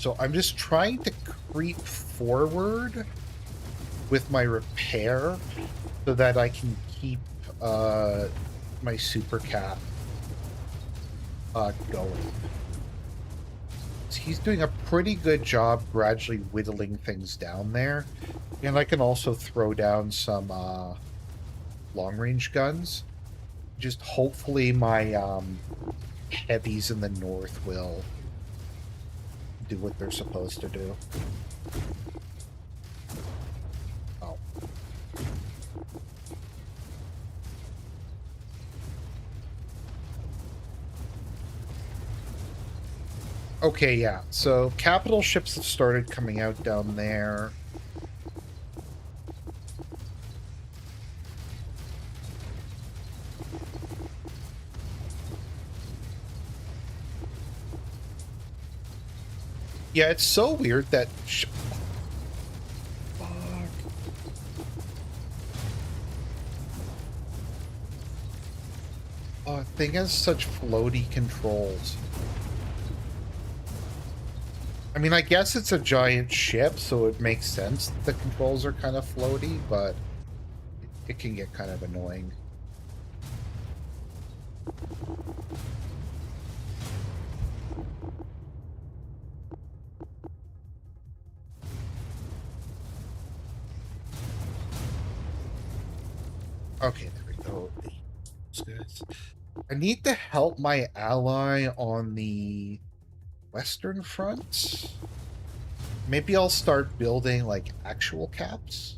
A: So I'm just trying to creep forward with my repair so that I can keep my super cap going. He's doing a pretty good job gradually whittling things down there. And I can also throw down some long-range guns. Just hopefully my heavies in the north will do what they're supposed to do. Oh. Okay, yeah. So capital ships have started coming out down there. Yeah, it's so weird that... Fuck. Oh, thing has such floaty controls. I mean, I guess it's a giant ship, so it makes sense that the controls are kind of floaty, but it can get kind of annoying. Okay, there we go. I need to help my ally on the Western Front. Maybe I'll start building, like, actual caps.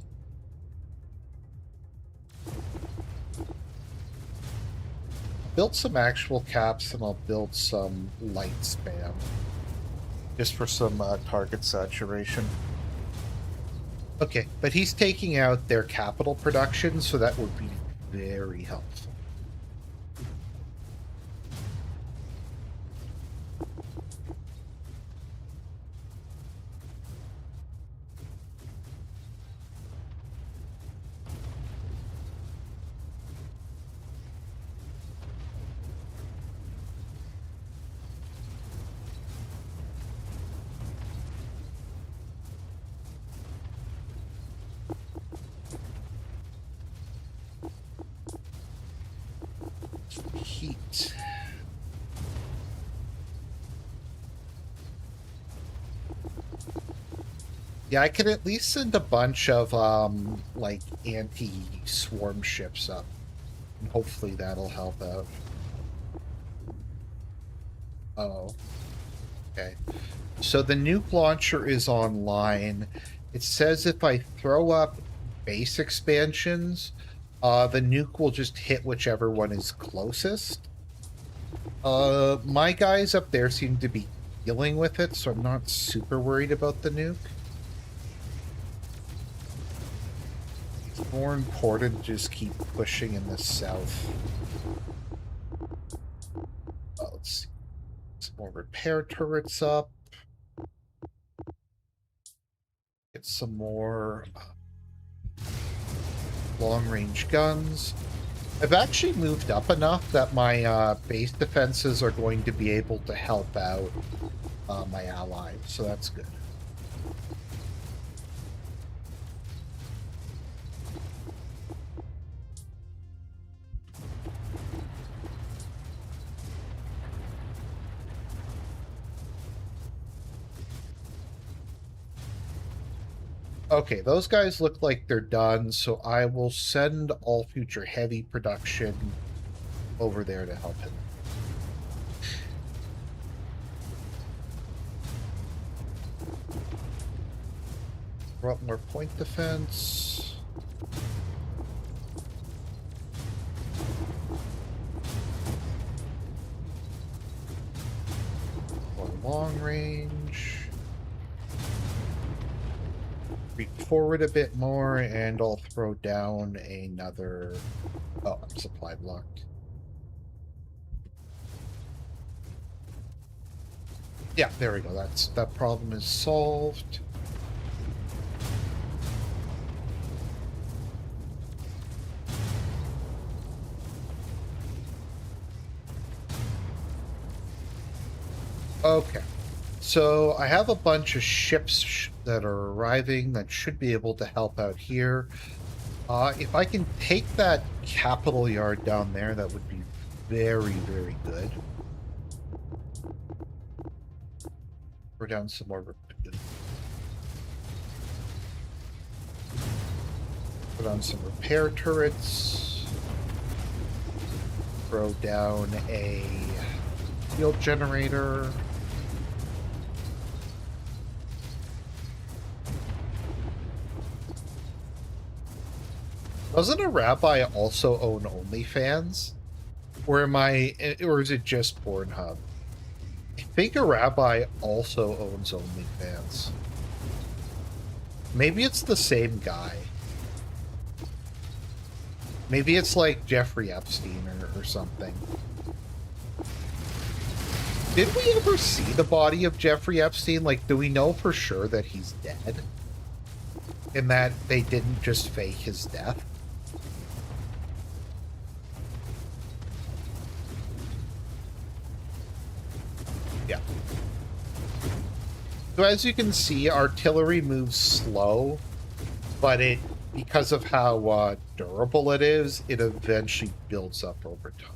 A: Build some actual caps, and I'll build some light spam. Just for some target saturation. Okay, but he's taking out their capital production, so that would be very helpful. Heat. Yeah, I could at least send a bunch of, like, anti-swarm ships up. And hopefully that'll help out. Oh. Okay. So the nuke launcher is online. It says if I throw up base expansions, the nuke will just hit whichever one is closest. My guys up there seem to be dealing with it, so I'm not super worried about the nuke. It's more important to just keep pushing in the south. Let's see. Some more repair turrets up. Get some more long-range guns. I've actually moved up enough that my base defenses are going to be able to help out my ally, so that's good. Okay, those guys look like they're done, so I will send all future heavy production over there to help him. Throw up more point defense. More long range. Creep forward a bit more, and I'll throw down another... Oh, I'm supply blocked. Yeah, there we go. That problem is solved. Okay. So I have a bunch of ships that are arriving that should be able to help out here. If I can take that capital yard down there, that would be very, very good. We're down some more. Put on some repair turrets. Throw down a field generator. Doesn't a rabbi also own OnlyFans? Or is it just Pornhub? I think a rabbi also owns OnlyFans. Maybe it's the same guy. Maybe it's like Jeffrey Epstein or something. Did we ever see the body of Jeffrey Epstein? Like, do we know for sure that he's dead? And that they didn't just fake his death? Yeah. So as you can see, artillery moves slow, but because of how durable it is, it eventually builds up over time.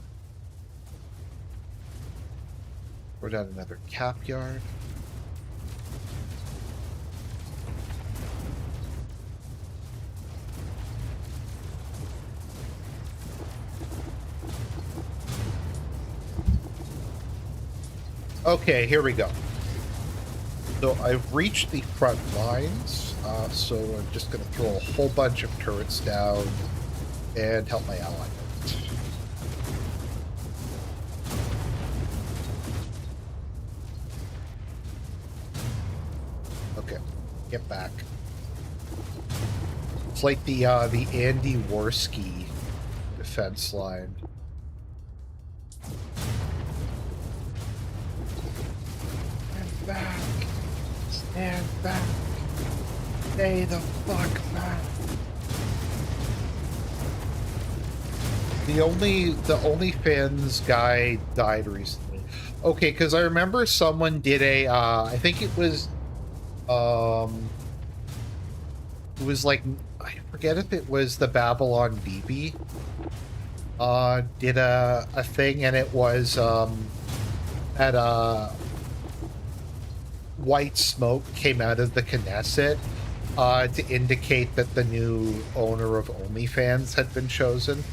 A: We're down another cap yard. Okay, here we go. So I've reached the front lines, so I'm just going to throw a whole bunch of turrets down and help my ally out. Okay, get back. It's like the Andy Worski defense line. Stand back. Stand back. Stay the fuck back. The OnlyFans guy died recently. Okay, because I remember someone did a I think it was like, I forget if it was the Babylon BB did a thing, and it was at white smoke came out of the Knesset to indicate that the new owner of OnlyFans had been chosen.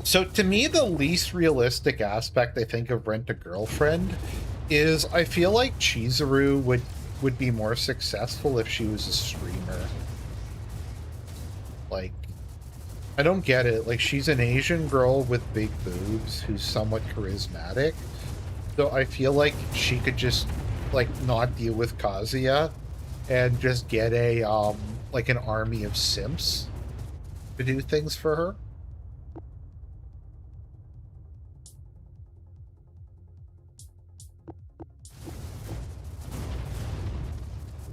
A: So to me, the least realistic aspect, I think, of Rent a Girlfriend is I feel like Chizuru would be more successful if she was a streamer. Like, I don't get it. Like, she's an Asian girl with big boobs who's somewhat charismatic. So I feel like she could just, like, not deal with Kazuya and just get a, like, an army of simps to do things for her.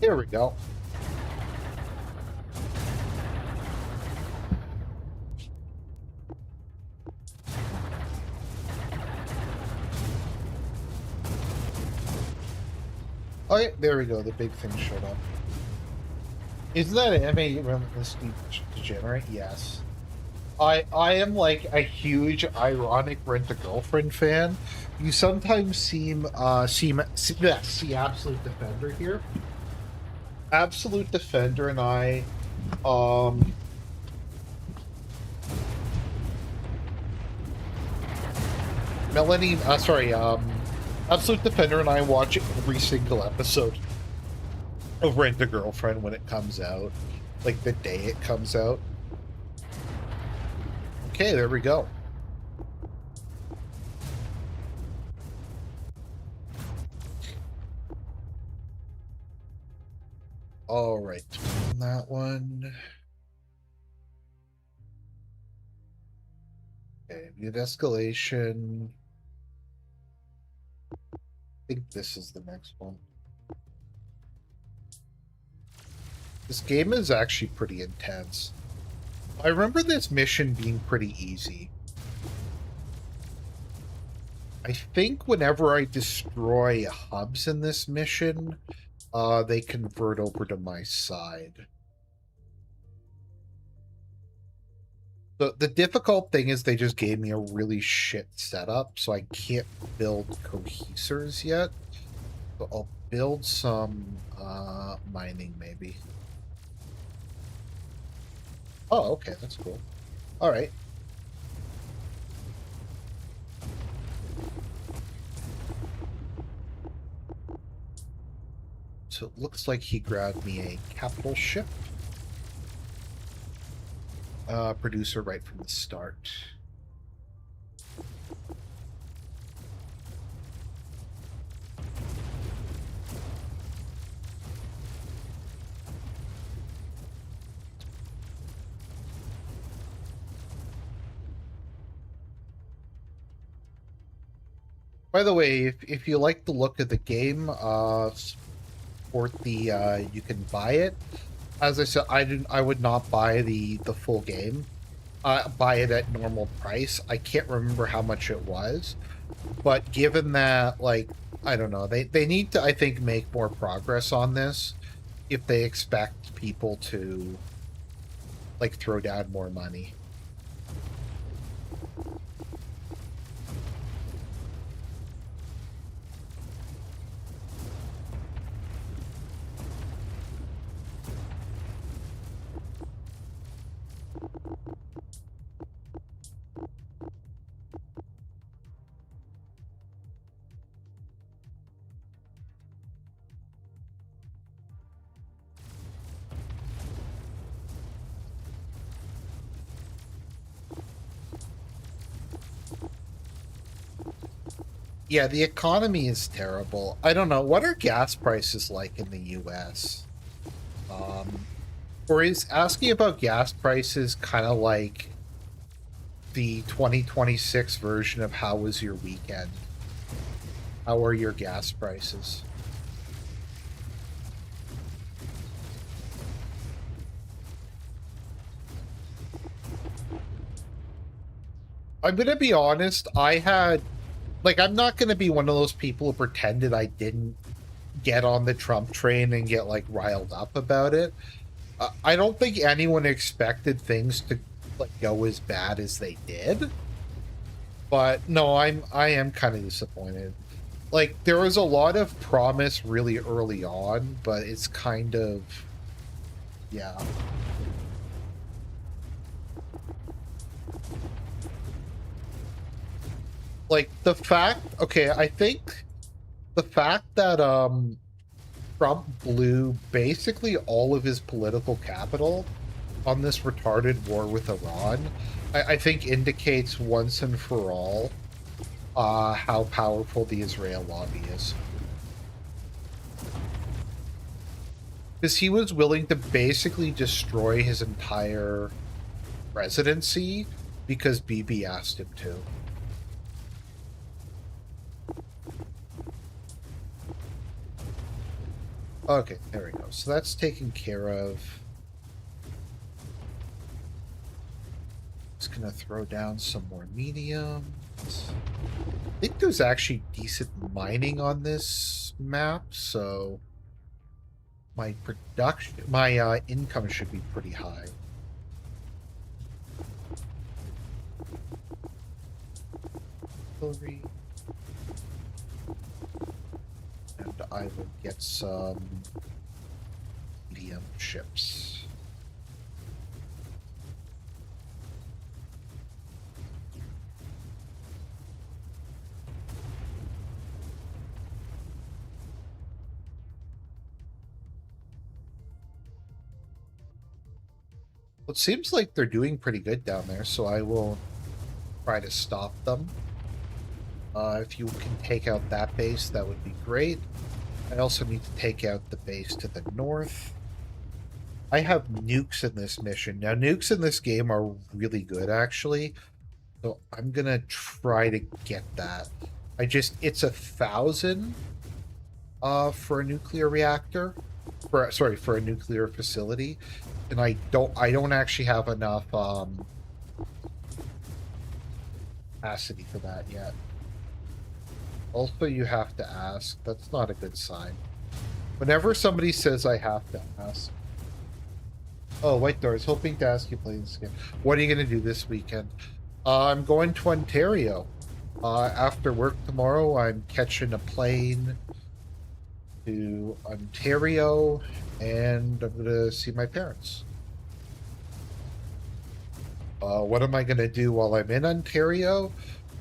A: There we go. Oh, yeah, there we go. The big thing showed up. Isn't that an MA Relentless Degenerate? Yes. I am like a huge ironic Rent a Girlfriend fan. You sometimes see Absolute Defender here. Absolute Defender and I Absolute Defender and I watch every single episode of Rent a Girlfriend when it comes out, like the day it comes out. Okay, there we go. All right, that one. Okay, mute escalation. I think this is the next one. This game is actually pretty intense. I remember this mission being pretty easy. I think whenever I destroy hubs in this mission, they convert over to my side. The difficult thing is they just gave me a really shit setup, so I can't build cohesors yet. So I'll build some mining, maybe. Oh, okay, that's cool. All right. So it looks like he grabbed me a capital ship. Producer right from the start. By the way, if you like the look of the game, support the you can buy it. As I said, I would not buy the full game. Buy it at normal price. I can't remember how much it was, but given that, like, I don't know, they need to, I think, make more progress on this if they expect people to, like, throw down more money. Yeah, the economy is terrible. I don't know. What are gas prices like in the US? Or is asking about gas prices kind of like the 2026 version of how was your weekend? How are your gas prices? I'm going to be honest. I'm not going to be one of those people who pretended I didn't get on the Trump train and get, like, riled up about it. I don't think anyone expected things to, like, go as bad as they did. But no, I am kind of disappointed. Like, there was a lot of promise really early on, but it's kind of, yeah. Like, the fact, okay, I think the fact that Trump blew basically all of his political capital on this retarded war with Iran, I think indicates once and for all how powerful the Israel lobby is. Because he was willing to basically destroy his entire presidency because Bibi asked him to. Okay, there we go. So that's taken care of. Just gonna throw down some more mediums. I think there's actually decent mining on this map, so my income should be pretty high. And I will get some medium ships. Well, it seems like they're doing pretty good down there, so I will try to stop them. If you can take out that base, that would be great. I also need to take out the base to the north. I have nukes in this mission. Now, nukes in this game are really good, actually. So I'm going to try to get that. It's 1,000 for a nuclear reactor. for a nuclear facility, and I don't actually have enough capacity for that yet. Also, you have to ask. That's not a good sign. Whenever somebody says I have to ask. Oh, White Doors, hoping to ask you play this game. What are you going to do this weekend? I'm going to Ontario. After work tomorrow, I'm catching a plane to Ontario, and I'm going to see my parents. What am I going to do while I'm in Ontario?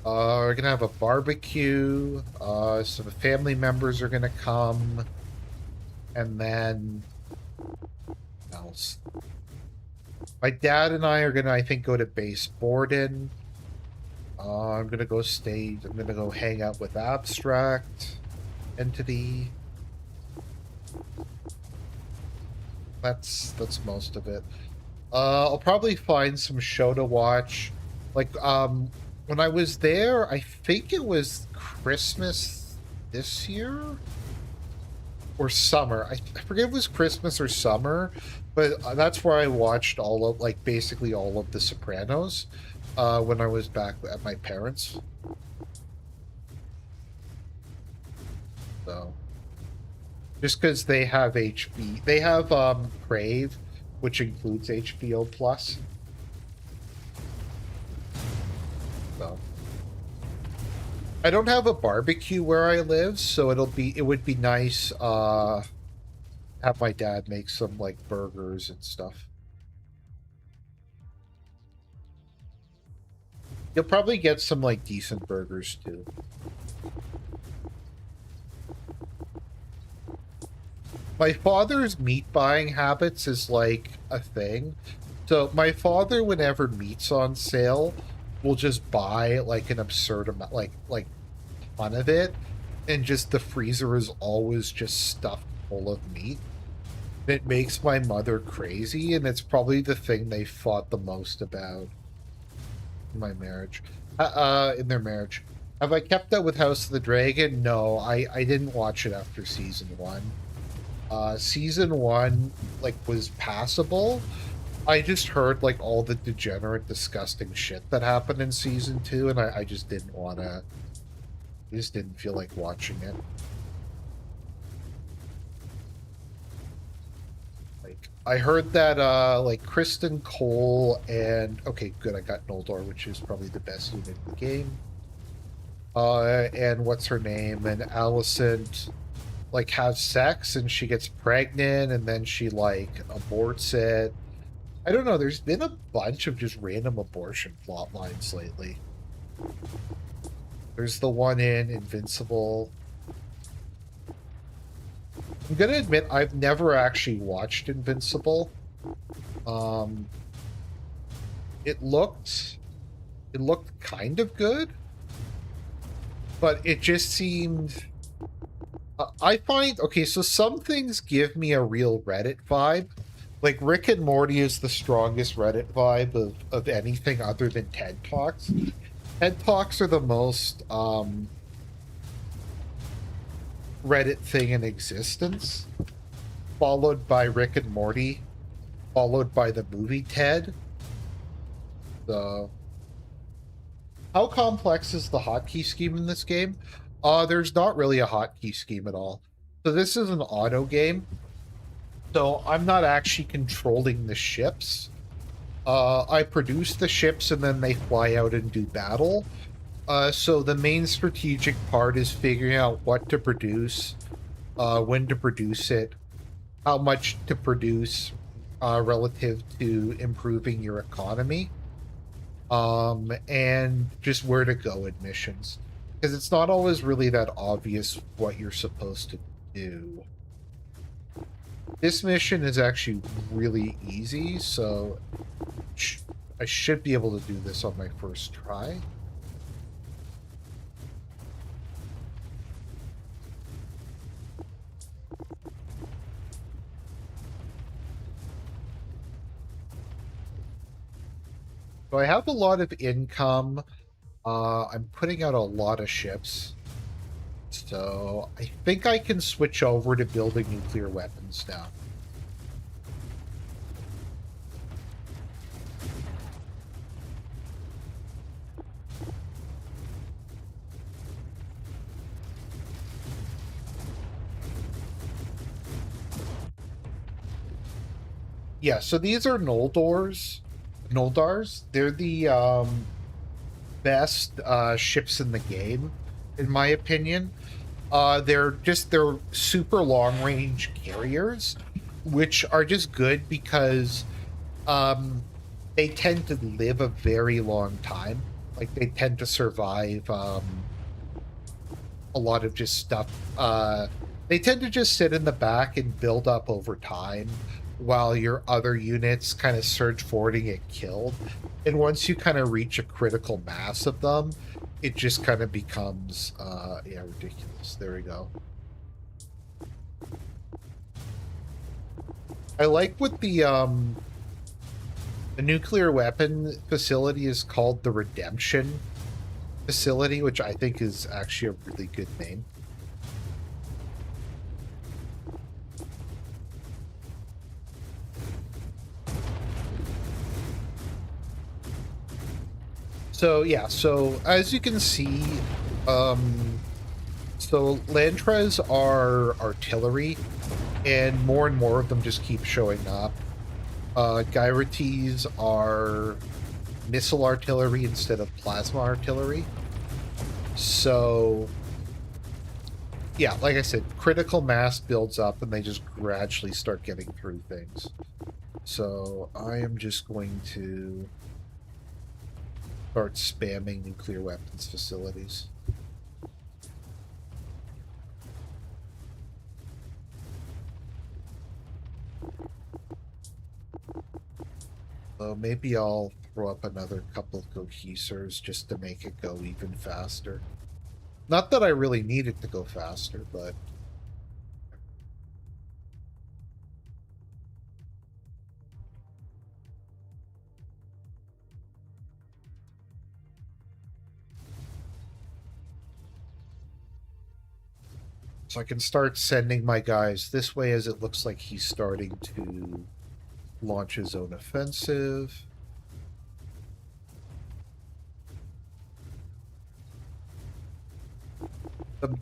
A: We're going to have a barbecue. Some family members are going to come. And then... what else? My dad and I are going to, I think, go to base Borden. I'm going to go I'm going to go hang out with Abstract Entity. That's most of it. I'll probably find some show to watch. Like, when I was there, I think it was Christmas this year? Or summer. I forget if it was Christmas or summer, but that's where I watched all of, like, basically all of The Sopranos, when I was back at my parents'. So, just because they have they have Crave, which includes HBO Plus. So, I don't have a barbecue where I live, so it would be nice have my dad make some like burgers and stuff. You'll probably get some like decent burgers too. My father's meat buying habits is like a thing. So my father, whenever meat's on sale, will just buy like an absurd amount, like ton of it, and just the freezer is always just stuffed full of meat. It makes my mother crazy, and it's probably the thing they fought the most about in my marriage. In their marriage. Have I kept up with House of the Dragon? No, I didn't watch it after season 1. Season 1, like, was passable. I just heard, like, all the degenerate, disgusting shit that happened in season 2, and I just didn't want to... I just didn't feel like watching it. Like, I heard that, like, Kristen Cole and... Okay, good, I got Noldor, which is probably the best unit in the game. And what's her name? And Alicent... like have sex and she gets pregnant and then she like aborts it. I don't know, there's been a bunch of just random abortion plot lines lately. There's the one in Invincible. I'm gonna admit I've never actually watched Invincible. It looked kind of good, but it just seemed... I find, okay, so some things give me a real Reddit vibe. Like, Rick and Morty is the strongest Reddit vibe of anything other than TED Talks. TED Talks are the most Reddit thing in existence, followed by Rick and Morty, followed by the movie TED. So, how complex is the hotkey scheme in this game? There's not really a hotkey scheme at all. So this is an auto game. So I'm not actually controlling the ships. I produce the ships and then they fly out and do battle. So the main strategic part is figuring out what to produce, when to produce it, how much to produce relative to improving your economy, and just where to go in missions. Because it's not always really that obvious what you're supposed to do. This mission is actually really easy, so I should be able to do this on my first try. So I have a lot of income. I'm putting out a lot of ships. So I think I can switch over to building nuclear weapons now. Yeah, so these are Noldors. Noldars. They're the best ships in the game, in my opinion. They're super long range carriers, which are just good because they tend to live a very long time. Like they tend to survive a lot of just stuff. They tend to just sit in the back and build up over time while your other units kind of surge forward and get killed. And once you kind of reach a critical mass of them, it just kind of becomes yeah, ridiculous. There we go. I like what the nuclear weapon facility is called the Redemption Facility, which I think is actually a really good name. So yeah, so as you can see, so Lantras are artillery, and more of them just keep showing up. Gyrites are missile artillery instead of plasma artillery. So yeah, like I said, critical mass builds up and they just gradually start getting through things. So I am just going to start spamming nuclear weapons facilities. So maybe I'll throw up another couple of cohesors just to make it go even faster. Not that I really need it to go faster, but... So I can start sending my guys this way as it looks like he's starting to launch his own offensive.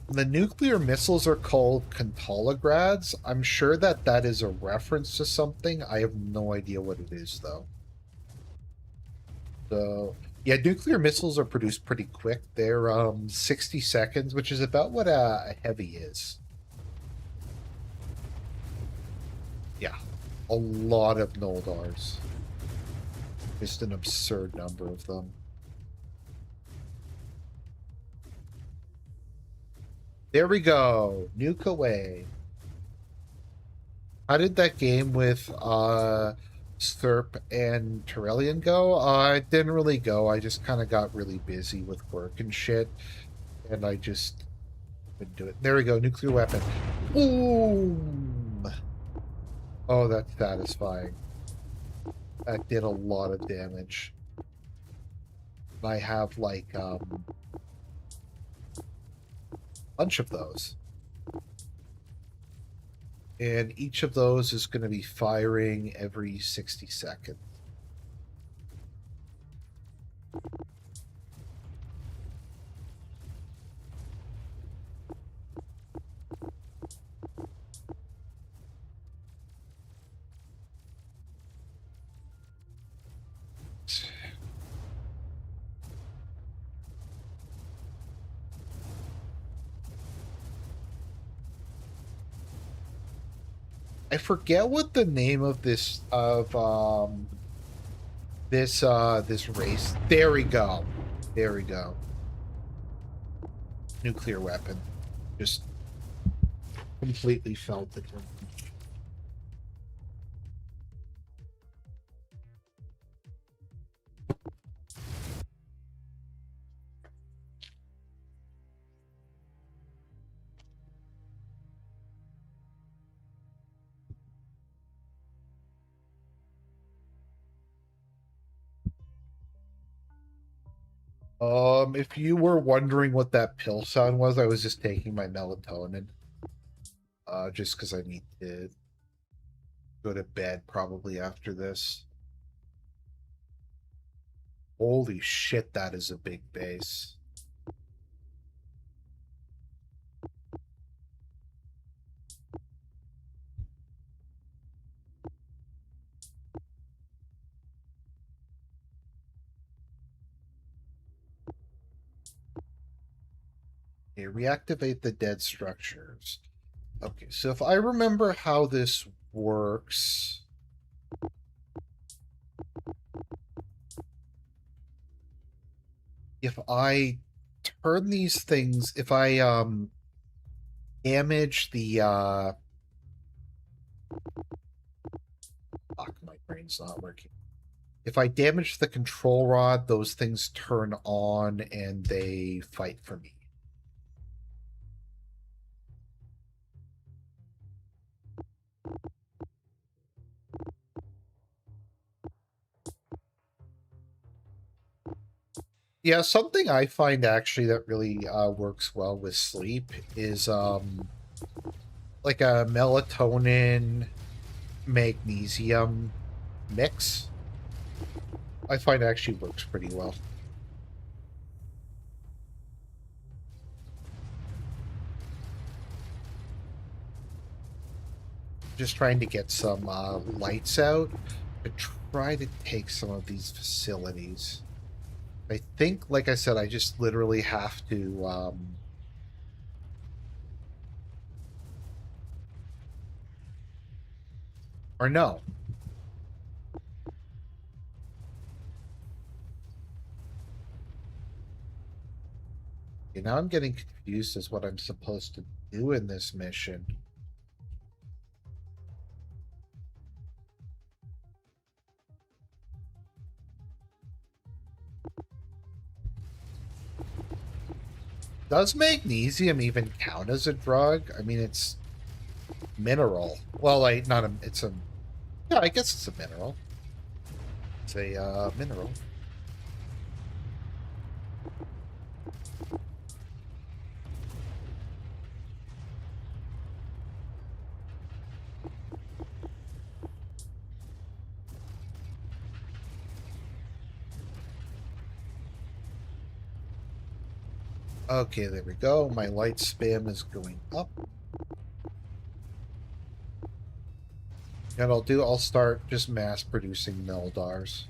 A: The nuclear missiles are called Kantalagrads. I'm sure that that is a reference to something. I have no idea what it is, though. So, yeah, nuclear missiles are produced pretty quick. They're 60 seconds, which is about what a heavy is. Yeah, a lot of Noldars. Just an absurd number of them. There we go. Nuke away. How did that game with Stirp and Turellian go? It didn't really go. I just kind of got really busy with work and shit. And I just couldn't do it. There we go. Nuclear weapon. Boom! Oh, that's satisfying. That did a lot of damage. I have like a bunch of those. And each of those is going to be firing every 60 seconds. I forget what the name of this this race. There we go. There we go. Nuclear weapon. Just completely felt it. If you were wondering what that pill sound was, I was just taking my melatonin. Just because I need to go to bed probably after this. Holy shit, that is a big base. Okay, reactivate the dead structures. Okay, so if I remember how this works... If I turn these things... If I, damage the, Fuck, my brain's not working. If I damage the control rod, those things turn on and they fight for me. Yeah, something I find actually that really works well with sleep is like a melatonin magnesium mix. I find actually works pretty well. Just trying to get some lights out to try to take some of these facilities. I think, like I said, I just literally have to or no. Okay, now I'm getting confused as what I'm supposed to do in this mission. Does magnesium even count as a drug? I mean, it's mineral. Well, like, not a... It's a... Yeah, I guess it's a mineral. It's a mineral. Okay, there we go. My light spam is going up. And I'll start just mass producing Meldars.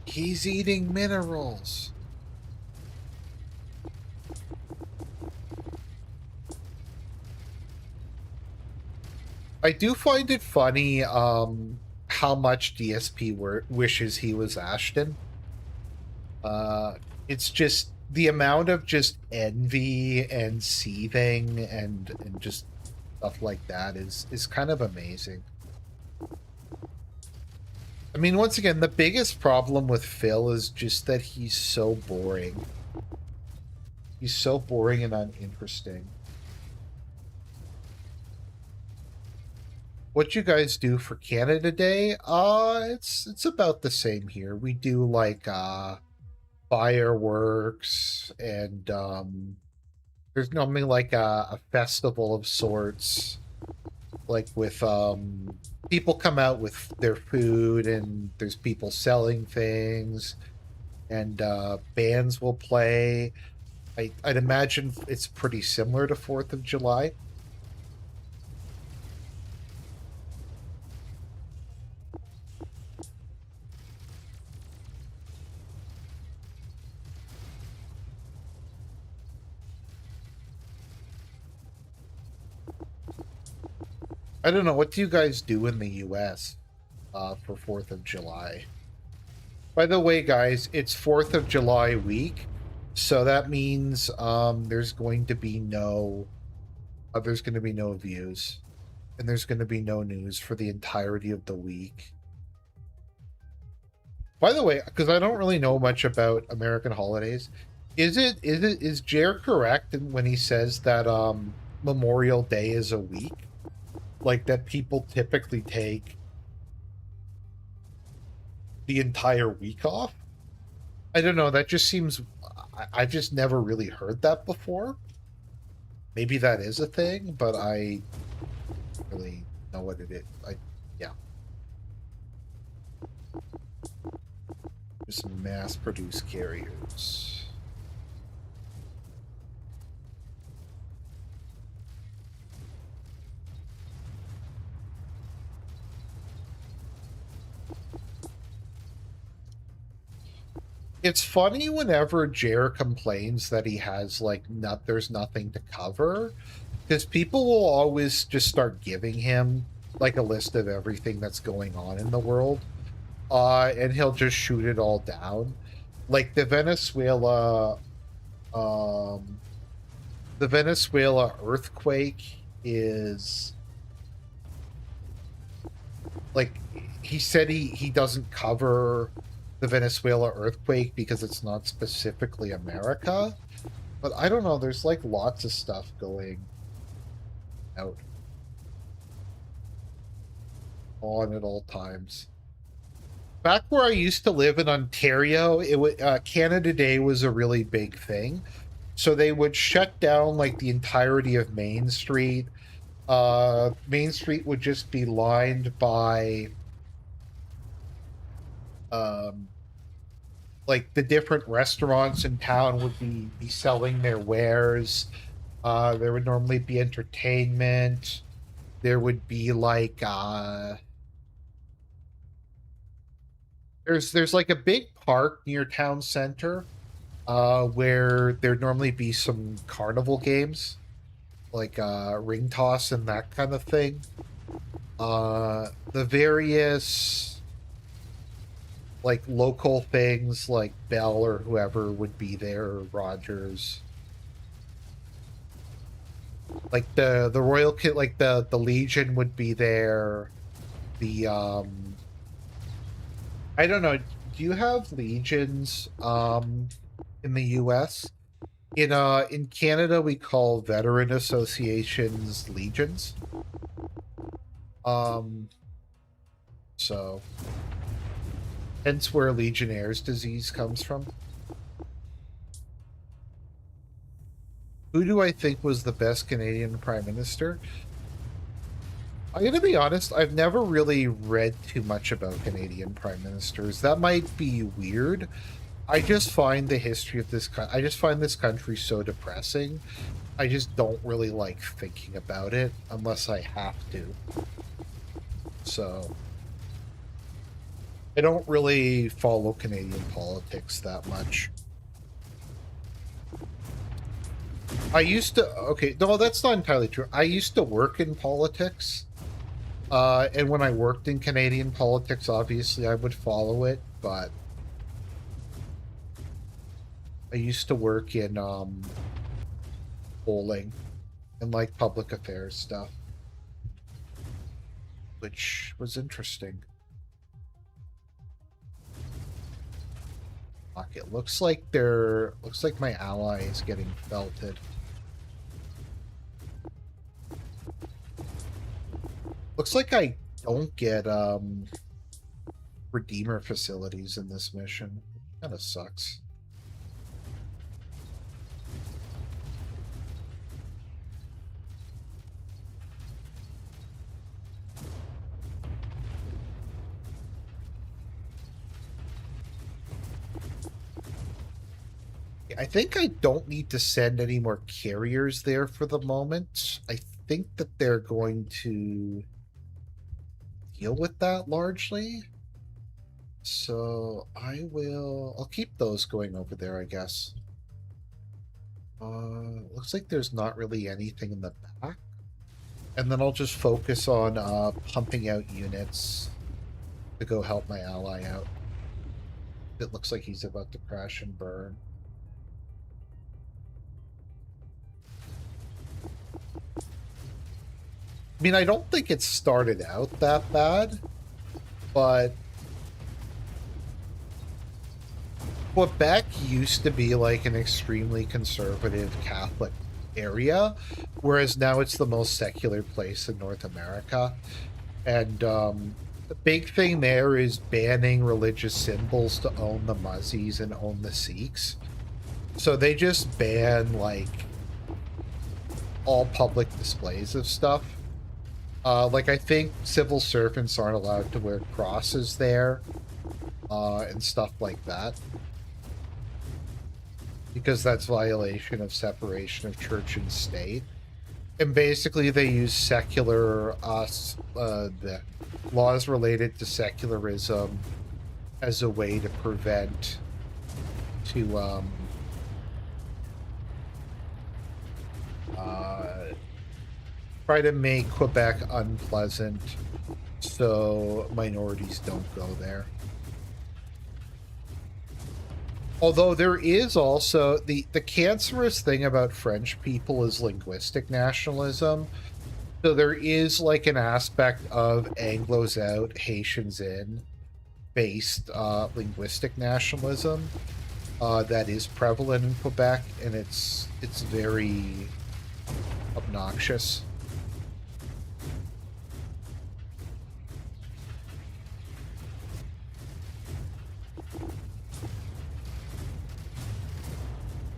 A: He's eating minerals. I do find it funny how much DSP wishes he was Ashton. It's just the amount of just envy and seething and just stuff like that is kind of amazing. I mean, once again, the biggest problem with Phil is just that he's so boring. He's so boring and uninteresting. What you guys do for Canada Day? It's about the same here. We do like fireworks and there's normally like a festival of sorts, like with people come out with their food and there's people selling things and bands will play. I'd imagine it's pretty similar to 4th of July. I don't know. What do you guys do in the U.S. For 4th of July? By the way, guys, it's 4th of July week, so that means there's going to be no views, and there's going to be no news for the entirety of the week. By the way, because I don't really know much about American holidays, is Jer correct when he says that Memorial Day is a week? like that people typically take the entire week off. I don't know, that just seems I've just never really heard that before. Maybe that is a thing, but I don't really know what it is. Yeah. Just mass produce carriers. It's funny whenever Jer complains that he has like there's nothing to cover, because people will always just start giving him like a list of everything that's going on in the world, and he'll just shoot it all down. Like the Venezuela earthquake is like, he said he doesn't cover the Venezuela earthquake because it's not specifically America, but I don't know, there's like lots of stuff going out on at all times. Back where I used to live in Ontario, Canada Day was a really big thing. So they would shut down like the entirety of Main Street. Main Street would just be lined by like the different restaurants in town would be selling their wares. There would normally be entertainment. There would be like there's like a big park near town center where there'd normally be some carnival games like ring toss and that kind of thing. The various like local things like Bell or whoever would be there, or Rogers. Like the Royal Kit, like the Legion would be there. The I don't know. Do you have legions in the US? In Canada we call veteran associations legions. So hence where Legionnaire's disease comes from. Who do I think was the best Canadian Prime Minister? I'm gonna be honest, I've never really read too much about Canadian Prime Ministers. That might be weird. I just find the history of I just find this country so depressing. I just don't really like thinking about it unless I have to. So I don't really follow Canadian politics that much. I used to, okay, no, that's not entirely true. I used to work in politics. And when I worked in Canadian politics, obviously I would follow it, but I used to work in polling and like public affairs stuff, which was interesting. Fuck, it looks like my ally is getting felted. Looks like I don't get Redeemer facilities in this mission. Kinda sucks. I think I don't need to send any more carriers there for the moment. I think that they're going to deal with that largely. So I'll keep those going over there, I guess. Looks like there's not really anything in the back. And then I'll just focus on pumping out units to go help my ally out. It looks like he's about to crash and burn. I mean, I don't think it started out that bad, but Quebec used to be like an extremely conservative Catholic area, whereas now it's the most secular place in North America. And the big thing there is banning religious symbols to own the Muzzies and own the Sikhs. So they just ban, like, all public displays of stuff. Like, I think civil servants aren't allowed to wear crosses there, and stuff like that. Because that's violation of separation of church and state. And basically they use secular, the laws related to secularism as a way to prevent, try to make Quebec unpleasant so minorities don't go there. Although there is also the cancerous thing about French people is linguistic nationalism. So there is like an aspect of Anglos out, Haitians in based linguistic nationalism that is prevalent in Quebec, and it's very obnoxious.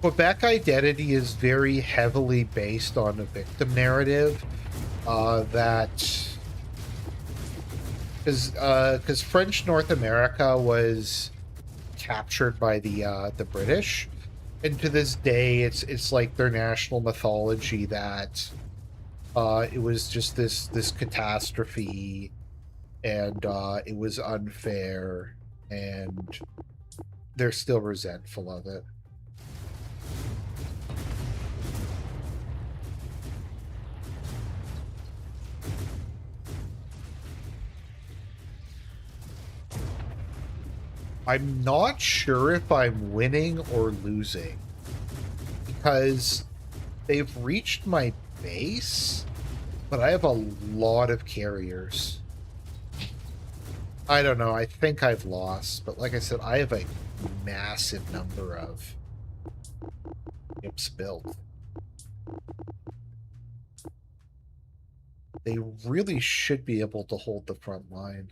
A: Quebec identity is very heavily based on a victim narrative that because French North America was captured by the British, and to this day it's like their national mythology that it was just this catastrophe, and it was unfair, and they're still resentful of it. I'm not sure if I'm winning or losing, because they've reached my base, but I have a lot of carriers. I don't know, I think I've lost, but like I said, I have a massive number of ships built. They really should be able to hold the front line.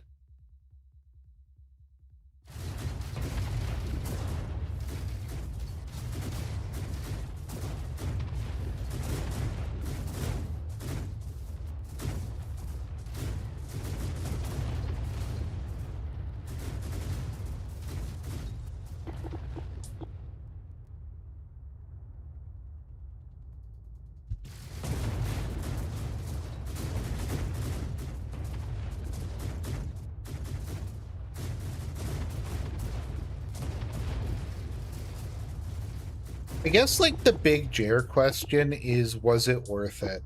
A: I guess, like, the big Jer question is, was it worth it?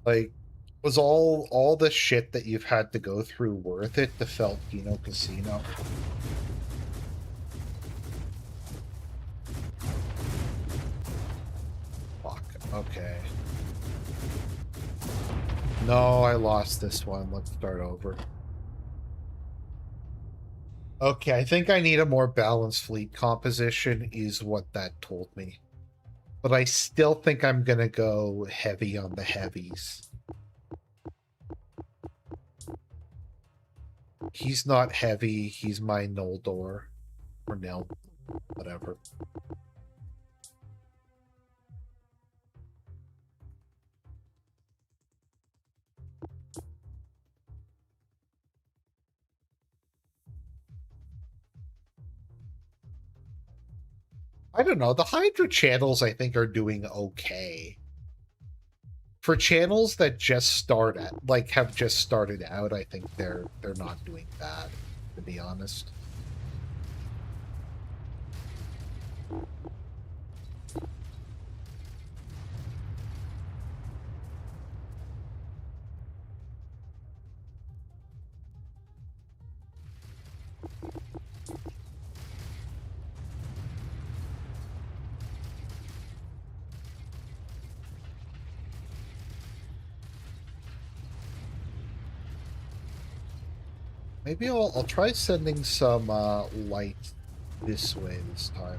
A: Like, was all the shit that you've had to go through worth it to Feltino Casino? Fuck, okay. No, I lost this one. Let's start over. Okay, I think I need a more balanced fleet composition is what that told me. But I still think I'm gonna go heavy on the heavies. He's not heavy, he's my Noldor. Or Nel, whatever. I don't know, the Hydra channels I think are doing okay. For channels that just start at, like, have just started out, I think they're not doing bad, to be honest. Maybe I'll try sending some light this way this time.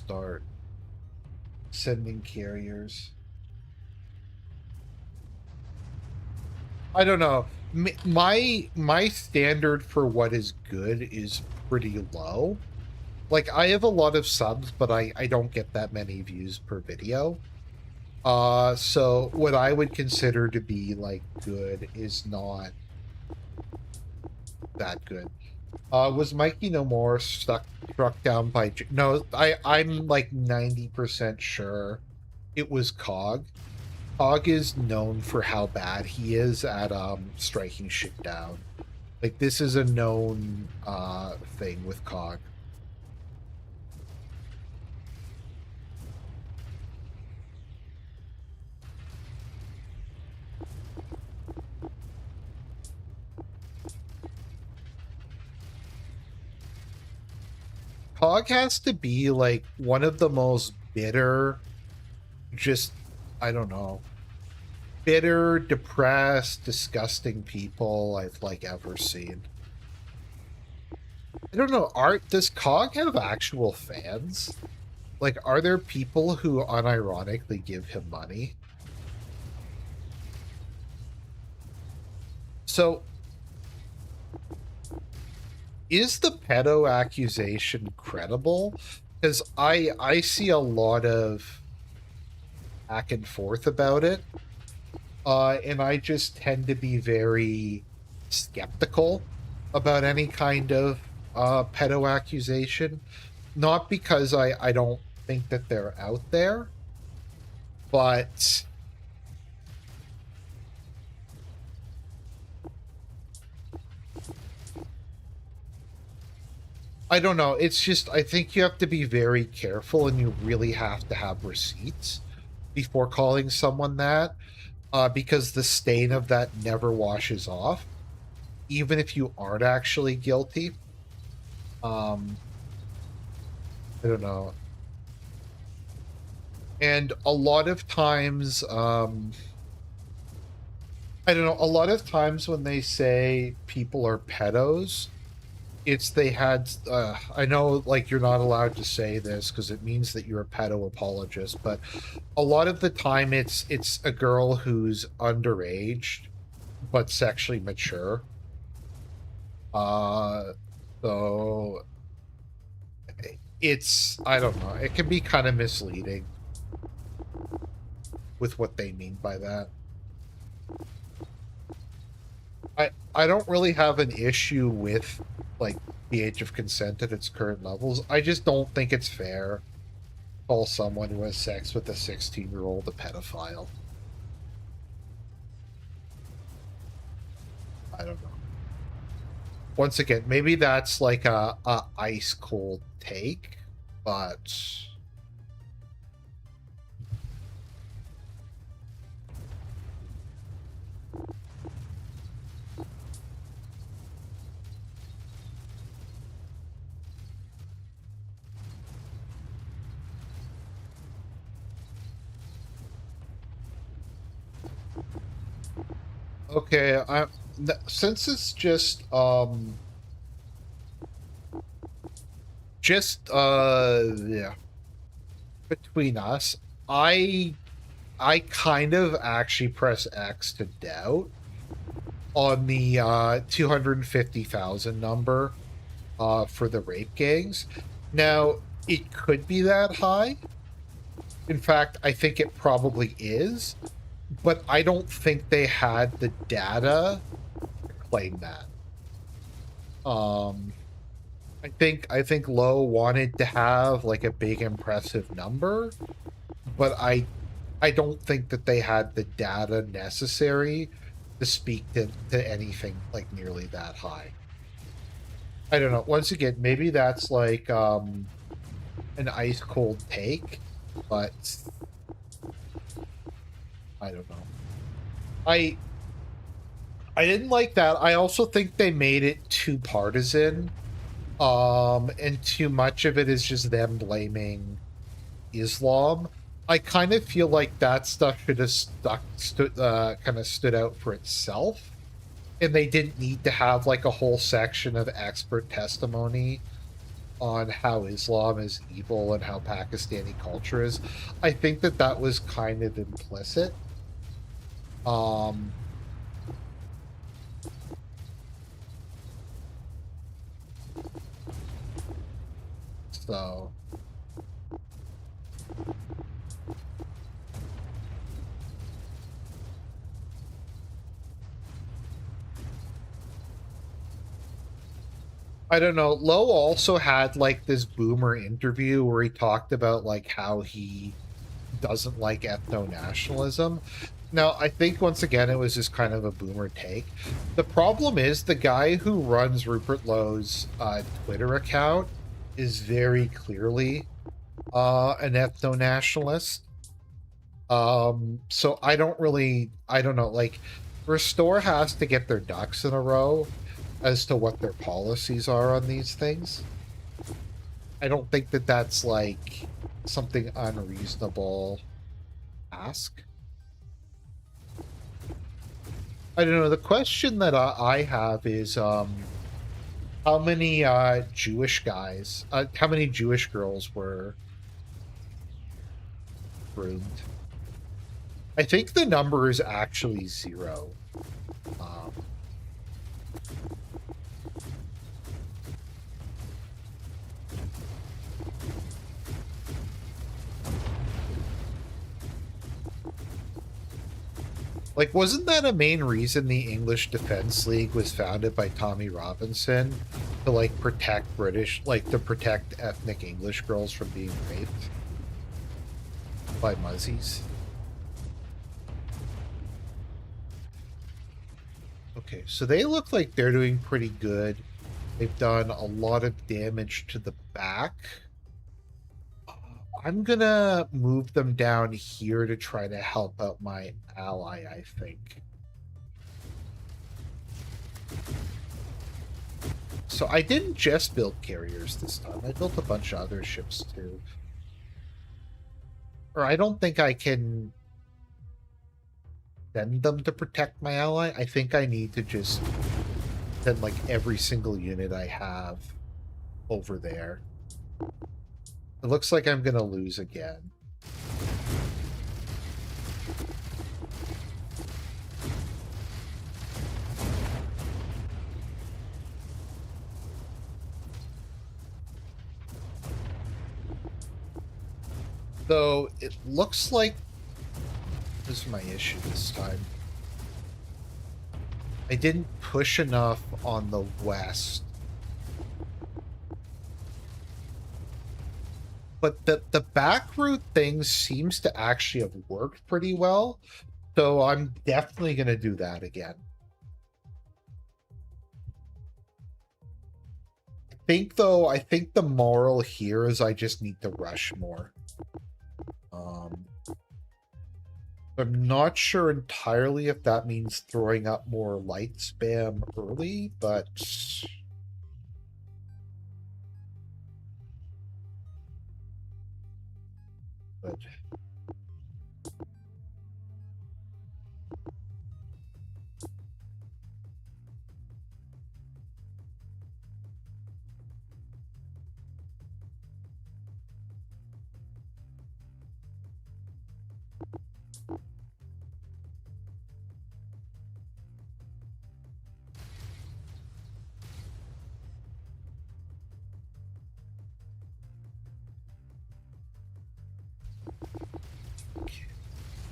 A: start sending carriers. I don't know. My standard for what is good is pretty low. Like, I have a lot of subs, but I don't get that many views per video. So what I would consider to be, like, good is not that good. Was Mikey No More struck down by... No, I'm, like, 90% sure it was Cog. Cog is known for how bad he is at, striking shit down. Like, this is a known, thing with Cog. Cog has to be, like, one of the most bitter, just, I don't know, bitter, depressed, disgusting people I've, like, ever seen. I don't know, does Cog have actual fans? Like, are there people who unironically give him money? So, is the pedo accusation credible? Because I see a lot of back and forth about it. And I just tend to be very skeptical about any kind of pedo accusation. Not because I don't think that they're out there, but I don't know. It's just, I think you have to be very careful and you really have to have receipts before calling someone that, because the stain of that never washes off, even if you aren't actually guilty. I don't know. And a lot of times, I don't know, a lot of times when they say people are pedos, it's they had, I know, like, you're not allowed to say this because it means that you're a pedo apologist, but a lot of the time it's a girl who's underage but sexually mature. So it's, I don't know, it can be kind of misleading with what they mean by that. I don't really have an issue with, like, the age of consent at its current levels. I just don't think it's fair to call someone who has sex with a 16-year-old a pedophile. I don't know. Once again, maybe that's like a ice cold take, but okay, since it's just yeah, between us, I kind of actually press X to doubt on the 250,000 number for the rape gangs. Now, it could be that high. In fact, I think it probably is, but I don't think they had the data to claim that. I think Lowe wanted to have, like, a big impressive number, but I don't think that they had the data necessary to speak to anything like nearly that high. I don't know. Once again, maybe that's like an ice cold take, but I don't know. I didn't like that. I also think they made it too partisan. And too much of it is just them blaming Islam. I kind of feel like that stuff should have kind of stood out for itself, and they didn't need to have like a whole section of expert testimony on how Islam is evil and how Pakistani culture is. I think that that was kind of implicit. So I don't know. Lowe also had like this boomer interview where he talked about like how he doesn't like ethno-nationalism. Now, I think once again it was just kind of a boomer take. The problem is the guy who runs Rupert Lowe's Twitter account is very clearly an ethno-nationalist. So I don't know, like Restore has to get their ducks in a row as to what their policies are on these things. I don't think that that's like something unreasonable to ask. I don't know. The question that I have is how many Jewish guys, how many Jewish girls were groomed? I think the number is actually 0. Like, wasn't that a main reason the English Defense League was founded by Tommy Robinson? To, like, protect to protect ethnic English girls from being raped by Muzzies? Okay, so they look like they're doing pretty good. They've done a lot of damage to the back. I'm gonna move them down here to try to help out my ally, I think. So I didn't just build carriers this time. I built a bunch of other ships too. Or I don't think I can send them to protect my ally. I think I need to just send like every single unit I have over there. It looks like I'm gonna lose again. Though it looks like this is my issue this time. I didn't push enough on the west. But the back route thing seems to actually have worked pretty well. So I'm definitely going to do that again. I think the moral here is I just need to rush more. I'm not sure entirely if that means throwing up more light spam early, but... Good.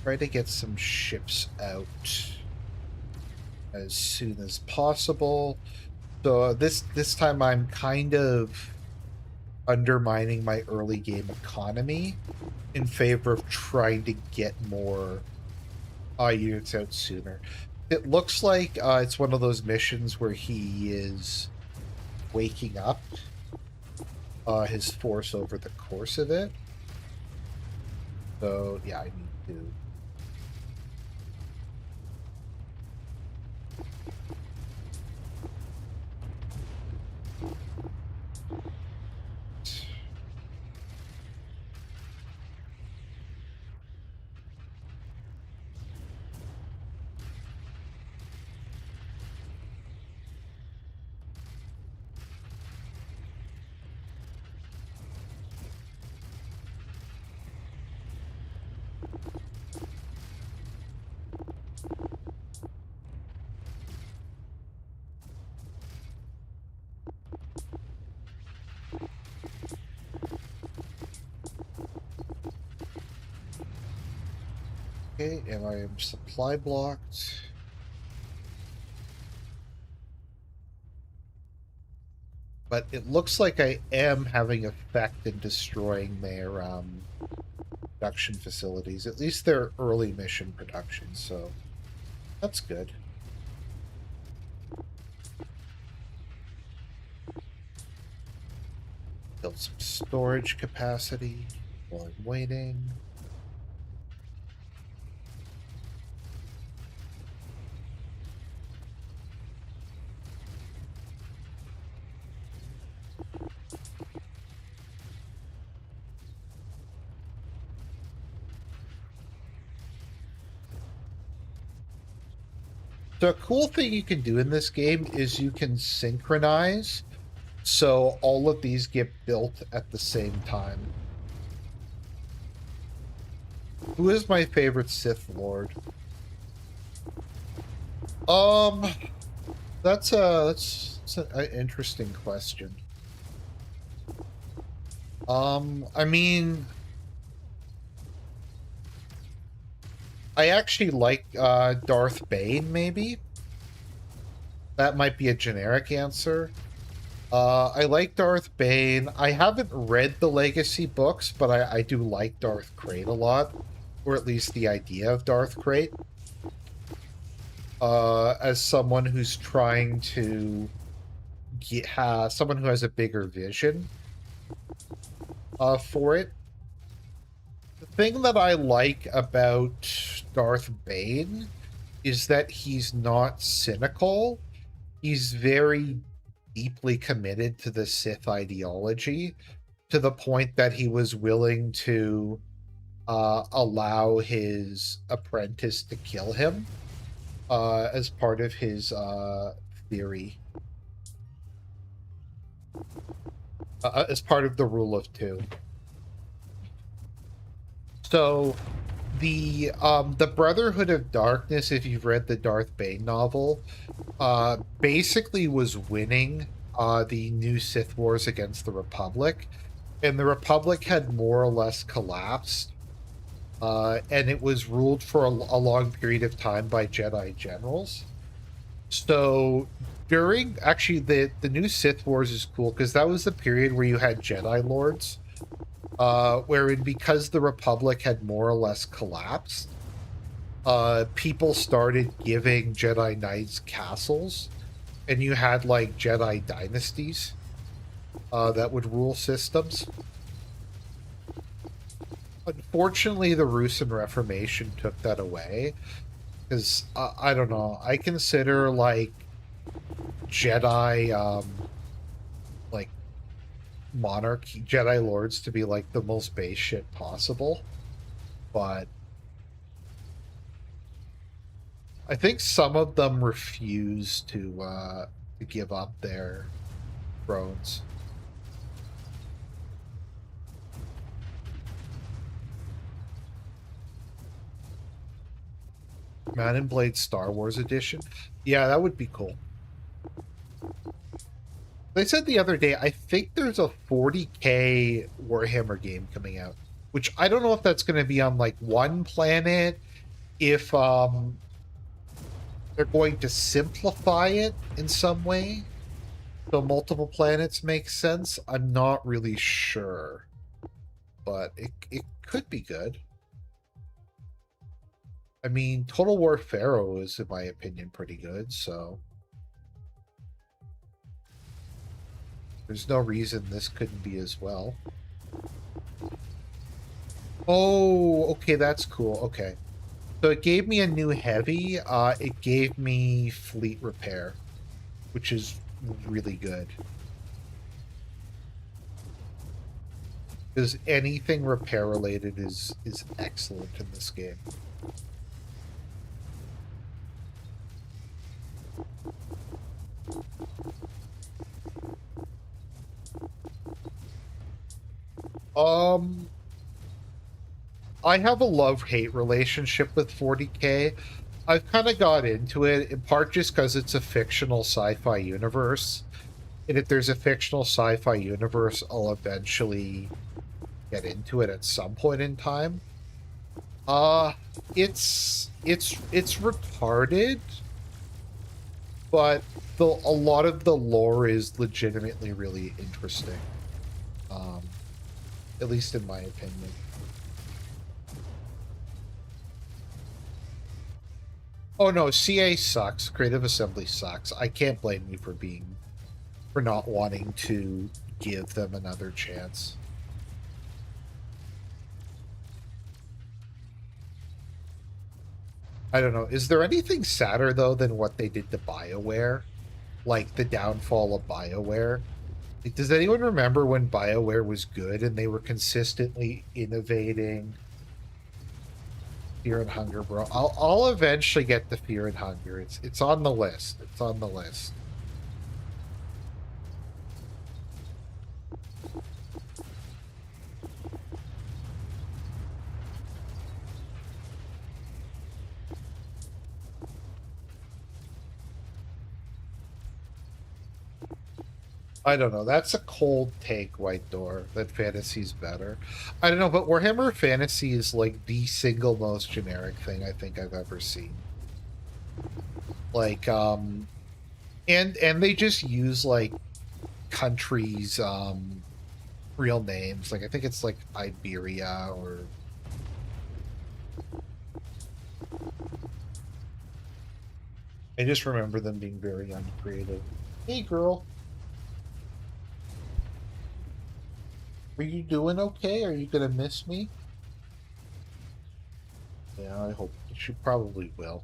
A: Try to get some ships out as soon as possible. So this time I'm kind of undermining my early game economy in favor of trying to get more units out sooner. It looks like it's one of those missions where he is waking up his force over the course of it. So yeah, I need to. Okay, and I am supply blocked. But it looks like I am having effect in destroying their production facilities, at least their early mission production, so that's good. Build some storage capacity while I'm waiting. So a cool thing you can do in this game is you can synchronize, so all of these get built at the same time. Who is my favorite Sith Lord? That's an interesting question. I mean, I actually like Darth Bane, maybe. That might be a generic answer. I like Darth Bane. I haven't read the Legacy books, but I do like Darth Krayt a lot, or at least the idea of Darth Krayt. As someone who's trying to get someone who has a bigger vision for it. The thing that I like about Darth Bane is that he's not cynical. He's very deeply committed to the Sith ideology, to the point that he was willing to allow his apprentice to kill him as part of his theory. As part of the rule of two. So the Brotherhood of Darkness, if you've read the Darth Bane novel, basically was winning the new Sith Wars against the Republic, and the Republic had more or less collapsed, and it was ruled for a long period of time by Jedi generals. So during actually the new Sith Wars is cool because that was the period where you had Jedi Lords, wherein because the Republic had more or less collapsed, people started giving Jedi Knights castles, and you had like Jedi dynasties that would rule systems. Unfortunately, the Russian Reformation took that away because I don't know. I consider like Jedi, like monarchy Jedi lords to be like the most base shit possible, but I think some of them refuse to give up their thrones. Man and Blade Star Wars edition. Yeah, that would be cool. They said the other day, I think there's a 40K Warhammer game coming out, which I don't know if that's going to be on like one planet, if they're going to simplify it in some way so multiple planets make sense. I'm not really sure, but it could be good. I mean, Total War Pharaoh is, in my opinion, pretty good, so there's no reason this couldn't be as well. Oh, okay, that's cool. Okay. So it gave me a new heavy. It gave me fleet repair, which is really good. Because anything repair related is excellent in this game. I have a love-hate relationship with 40K. I've kind of got into it, in part just because it's a fictional sci-fi universe. And if there's a fictional sci-fi universe, I'll eventually get into it at some point in time. Uh, it's retarded, but a lot of the lore is legitimately really interesting. At least in my opinion. Oh no, CA sucks. Creative Assembly sucks. I can't blame you for not wanting to give them another chance. I don't know. Is there anything sadder though than what they did to BioWare? Like the downfall of BioWare? Like, does anyone remember when BioWare was good and they were consistently innovating? Fear and Hunger, bro. I'll eventually get the Fear and Hunger. It's on the list. It's on the list. I don't know. That's a cold take, White Door, that fantasy's better. I don't know, but Warhammer Fantasy is like the single most generic thing I think I've ever seen. Like, and they just use like countries, real names. Like I think it's like Iberia or I just remember them being very uncreative. Hey girl. Are you doing okay? Are you gonna miss me? Yeah, I hope she probably will.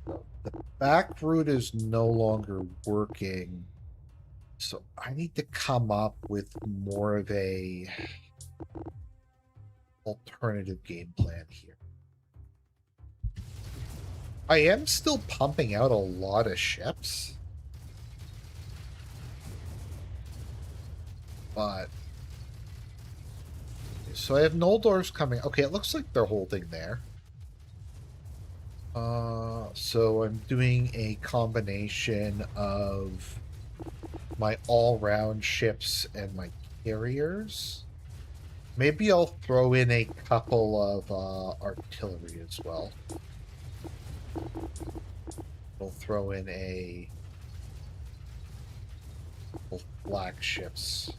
A: The back route is no longer working, so I need to come up with more of a alternative game plan here. I am still pumping out a lot of ships, but so I have Noldor's coming. Okay, it looks like they're holding there. So I'm doing a combination of my all-round ships and my carriers. Maybe I'll throw in a couple of artillery as well. We'll throw in a couple flagships.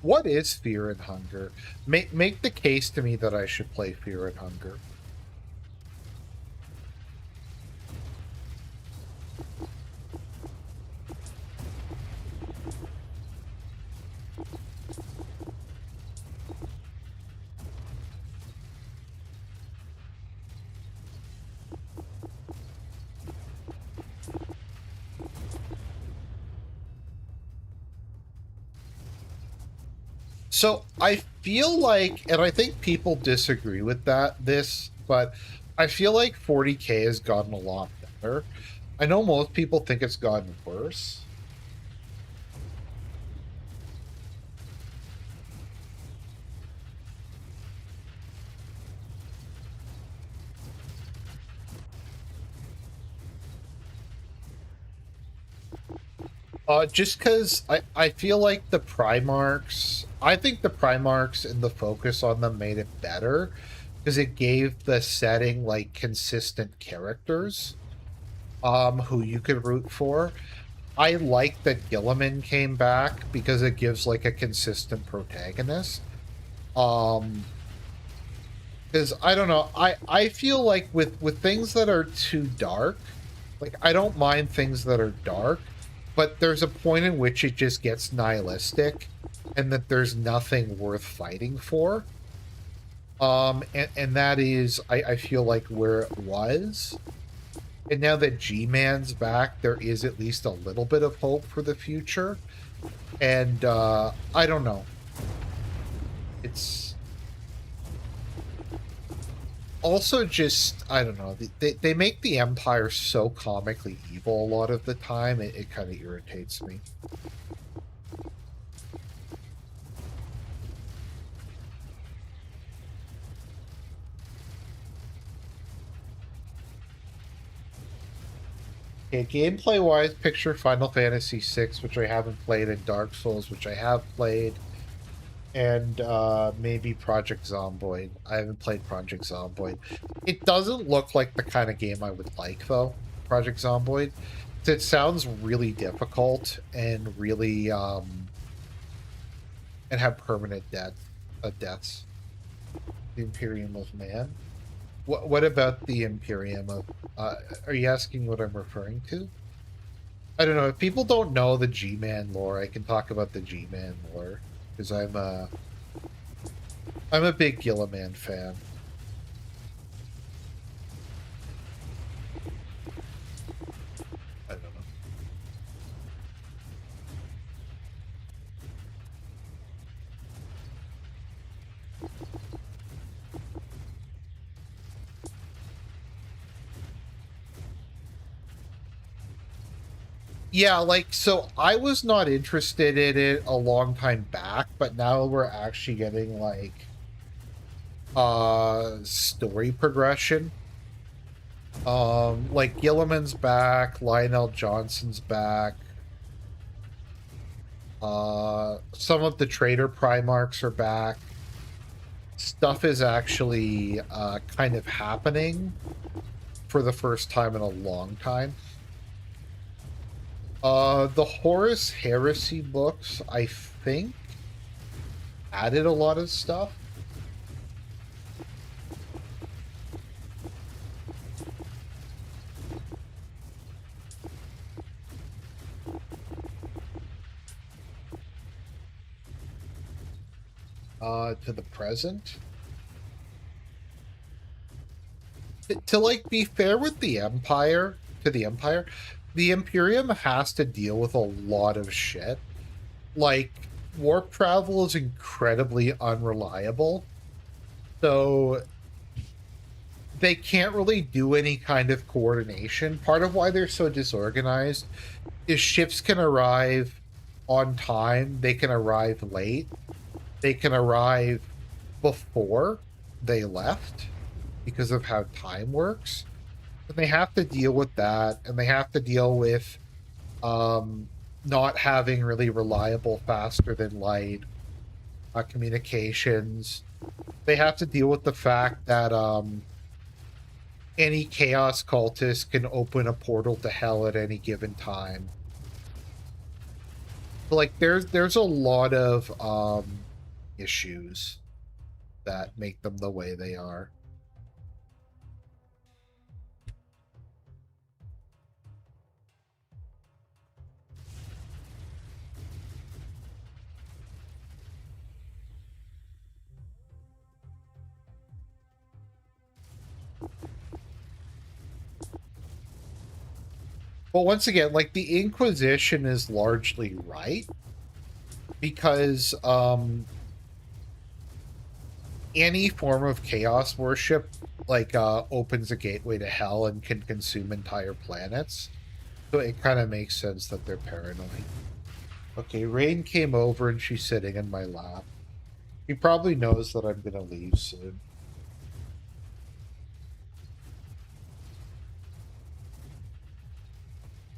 A: What is Fear and Hunger? Make the case to me that I should play Fear and Hunger. So I feel like, and I think people disagree with this, but I feel like 40K has gotten a lot better. I know most people think it's gotten worse. Just because I feel like the Primarchs, I think the Primarchs and the focus on them made it better because it gave the setting like consistent characters who you could root for. I like that Gilliman came back because it gives like a consistent protagonist. Because I don't know, I feel like with things that are too dark, like I don't mind things that are dark, but there's a point in which it just gets nihilistic and that there's nothing worth fighting for. And that is I feel like where it was. And now that G-Man's back, there is at least a little bit of hope for the future. And I don't know. It's also just, I don't know, they make the Empire so comically evil a lot of the time, it kind of irritates me. Okay, gameplay-wise, picture Final Fantasy VI, which I haven't played, and Dark Souls, which I have played, and maybe Project Zomboid. I haven't played Project Zomboid. It doesn't look like the kind of game I would like, though, Project Zomboid. It sounds really difficult and really, and have permanent deaths. The Imperium of Man. What about the Imperium of... are you asking what I'm referring to? I don't know. If people don't know the G-Man lore, I can talk about the G-Man lore. Because I'm a big Gilliman fan. I don't know. Yeah, like, so I was not interested in it a long time back, but now we're actually getting, like, story progression. Like, Gilliman's back, Lionel Johnson's back. Some of the Trader Primarchs are back. Stuff is actually, kind of happening for the first time in a long time. The Horus Heresy books, I think, added a lot of stuff. To the present. To like be fair with the Empire, the Imperium has to deal with a lot of shit. Like, warp travel is incredibly unreliable. So they can't really do any kind of coordination. Part of why they're so disorganized is ships can arrive on time, they can arrive late, they can arrive before they left because of how time works. And they have to deal with that, and they have to deal with not having really reliable faster than light communications. They have to deal with the fact that any chaos cultist can open a portal to hell at any given time. Like, there's a lot of issues that make them the way they are. But once again, like, the Inquisition is largely right, because any form of chaos worship, like, opens a gateway to hell and can consume entire planets. So it kind of makes sense that they're paranoid. Okay, Rain came over and she's sitting in my lap. He probably knows that I'm gonna leave soon.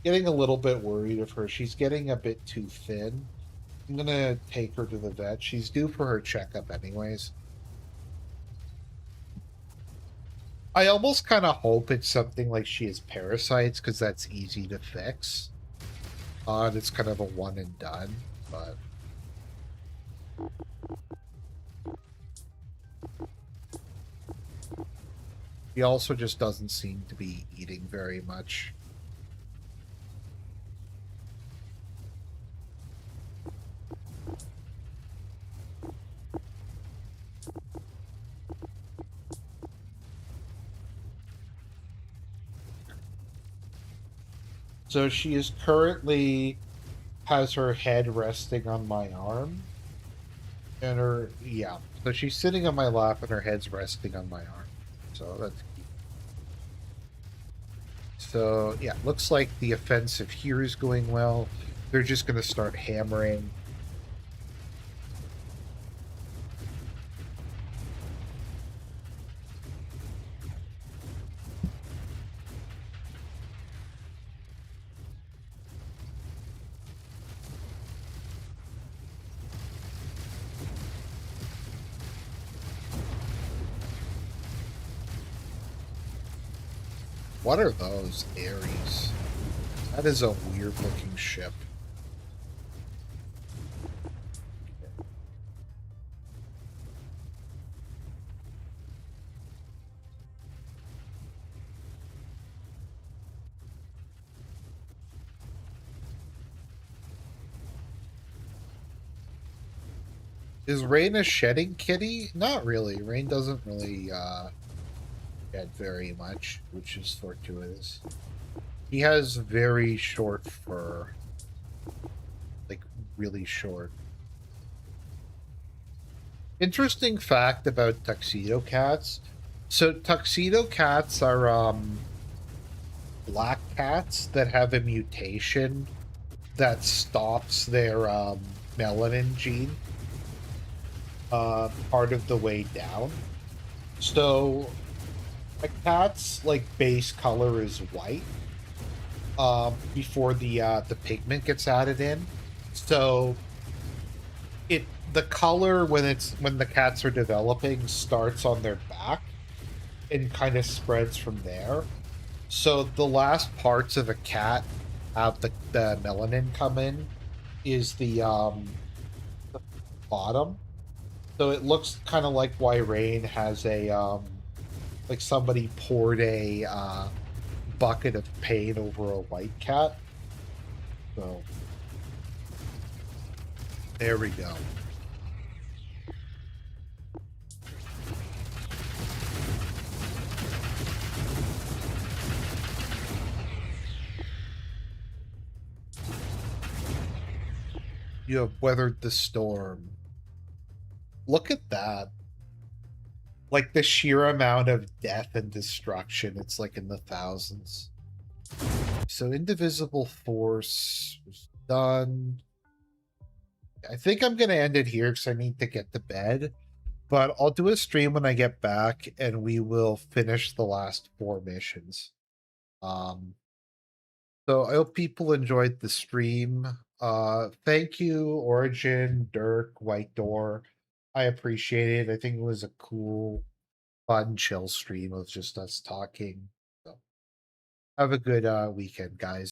A: Getting a little bit worried of her. She's getting a bit too thin. I'm gonna take her to the vet. She's due for her checkup anyways. I almost kind of hope it's something like she has parasites, because that's easy to fix. And it's kind of a one and done, but... He also just doesn't seem to be eating very much. So she is currently has her head resting on my arm. And her, yeah. So she's sitting on my lap and her head's resting on my arm. So that's cute. So, yeah, looks like the offensive here is going well. They're just going to start hammering. What are those? Ares. That is a weird looking ship. Is Rain a shedding kitty? Not really. Rain doesn't really shed very much, which is fortuitous. He has very short fur. Like, really short. Interesting fact about tuxedo cats. So tuxedo cats are black cats that have a mutation that stops their melanin gene part of the way down. So a cat's like base color is white before the pigment gets added in. So the color when the cats are developing starts on their back and kind of spreads from there. So the last parts of a cat have the melanin come in is the bottom. So it looks kind of like why Rain has a like somebody poured a bucket of paint over a white cat. So there we go. You have weathered the storm. Look at that. Like the sheer amount of death and destruction, it's like in the thousands. So Indivisible Force was done. I think I'm going to end it here because I need to get to bed. But I'll do a stream when I get back and we will finish the last 4 missions. So I hope people enjoyed the stream. Thank you, Origin, Dirk, White Door. I appreciate it. I think it was a cool, fun, chill stream of just us talking. So have a good weekend, guys.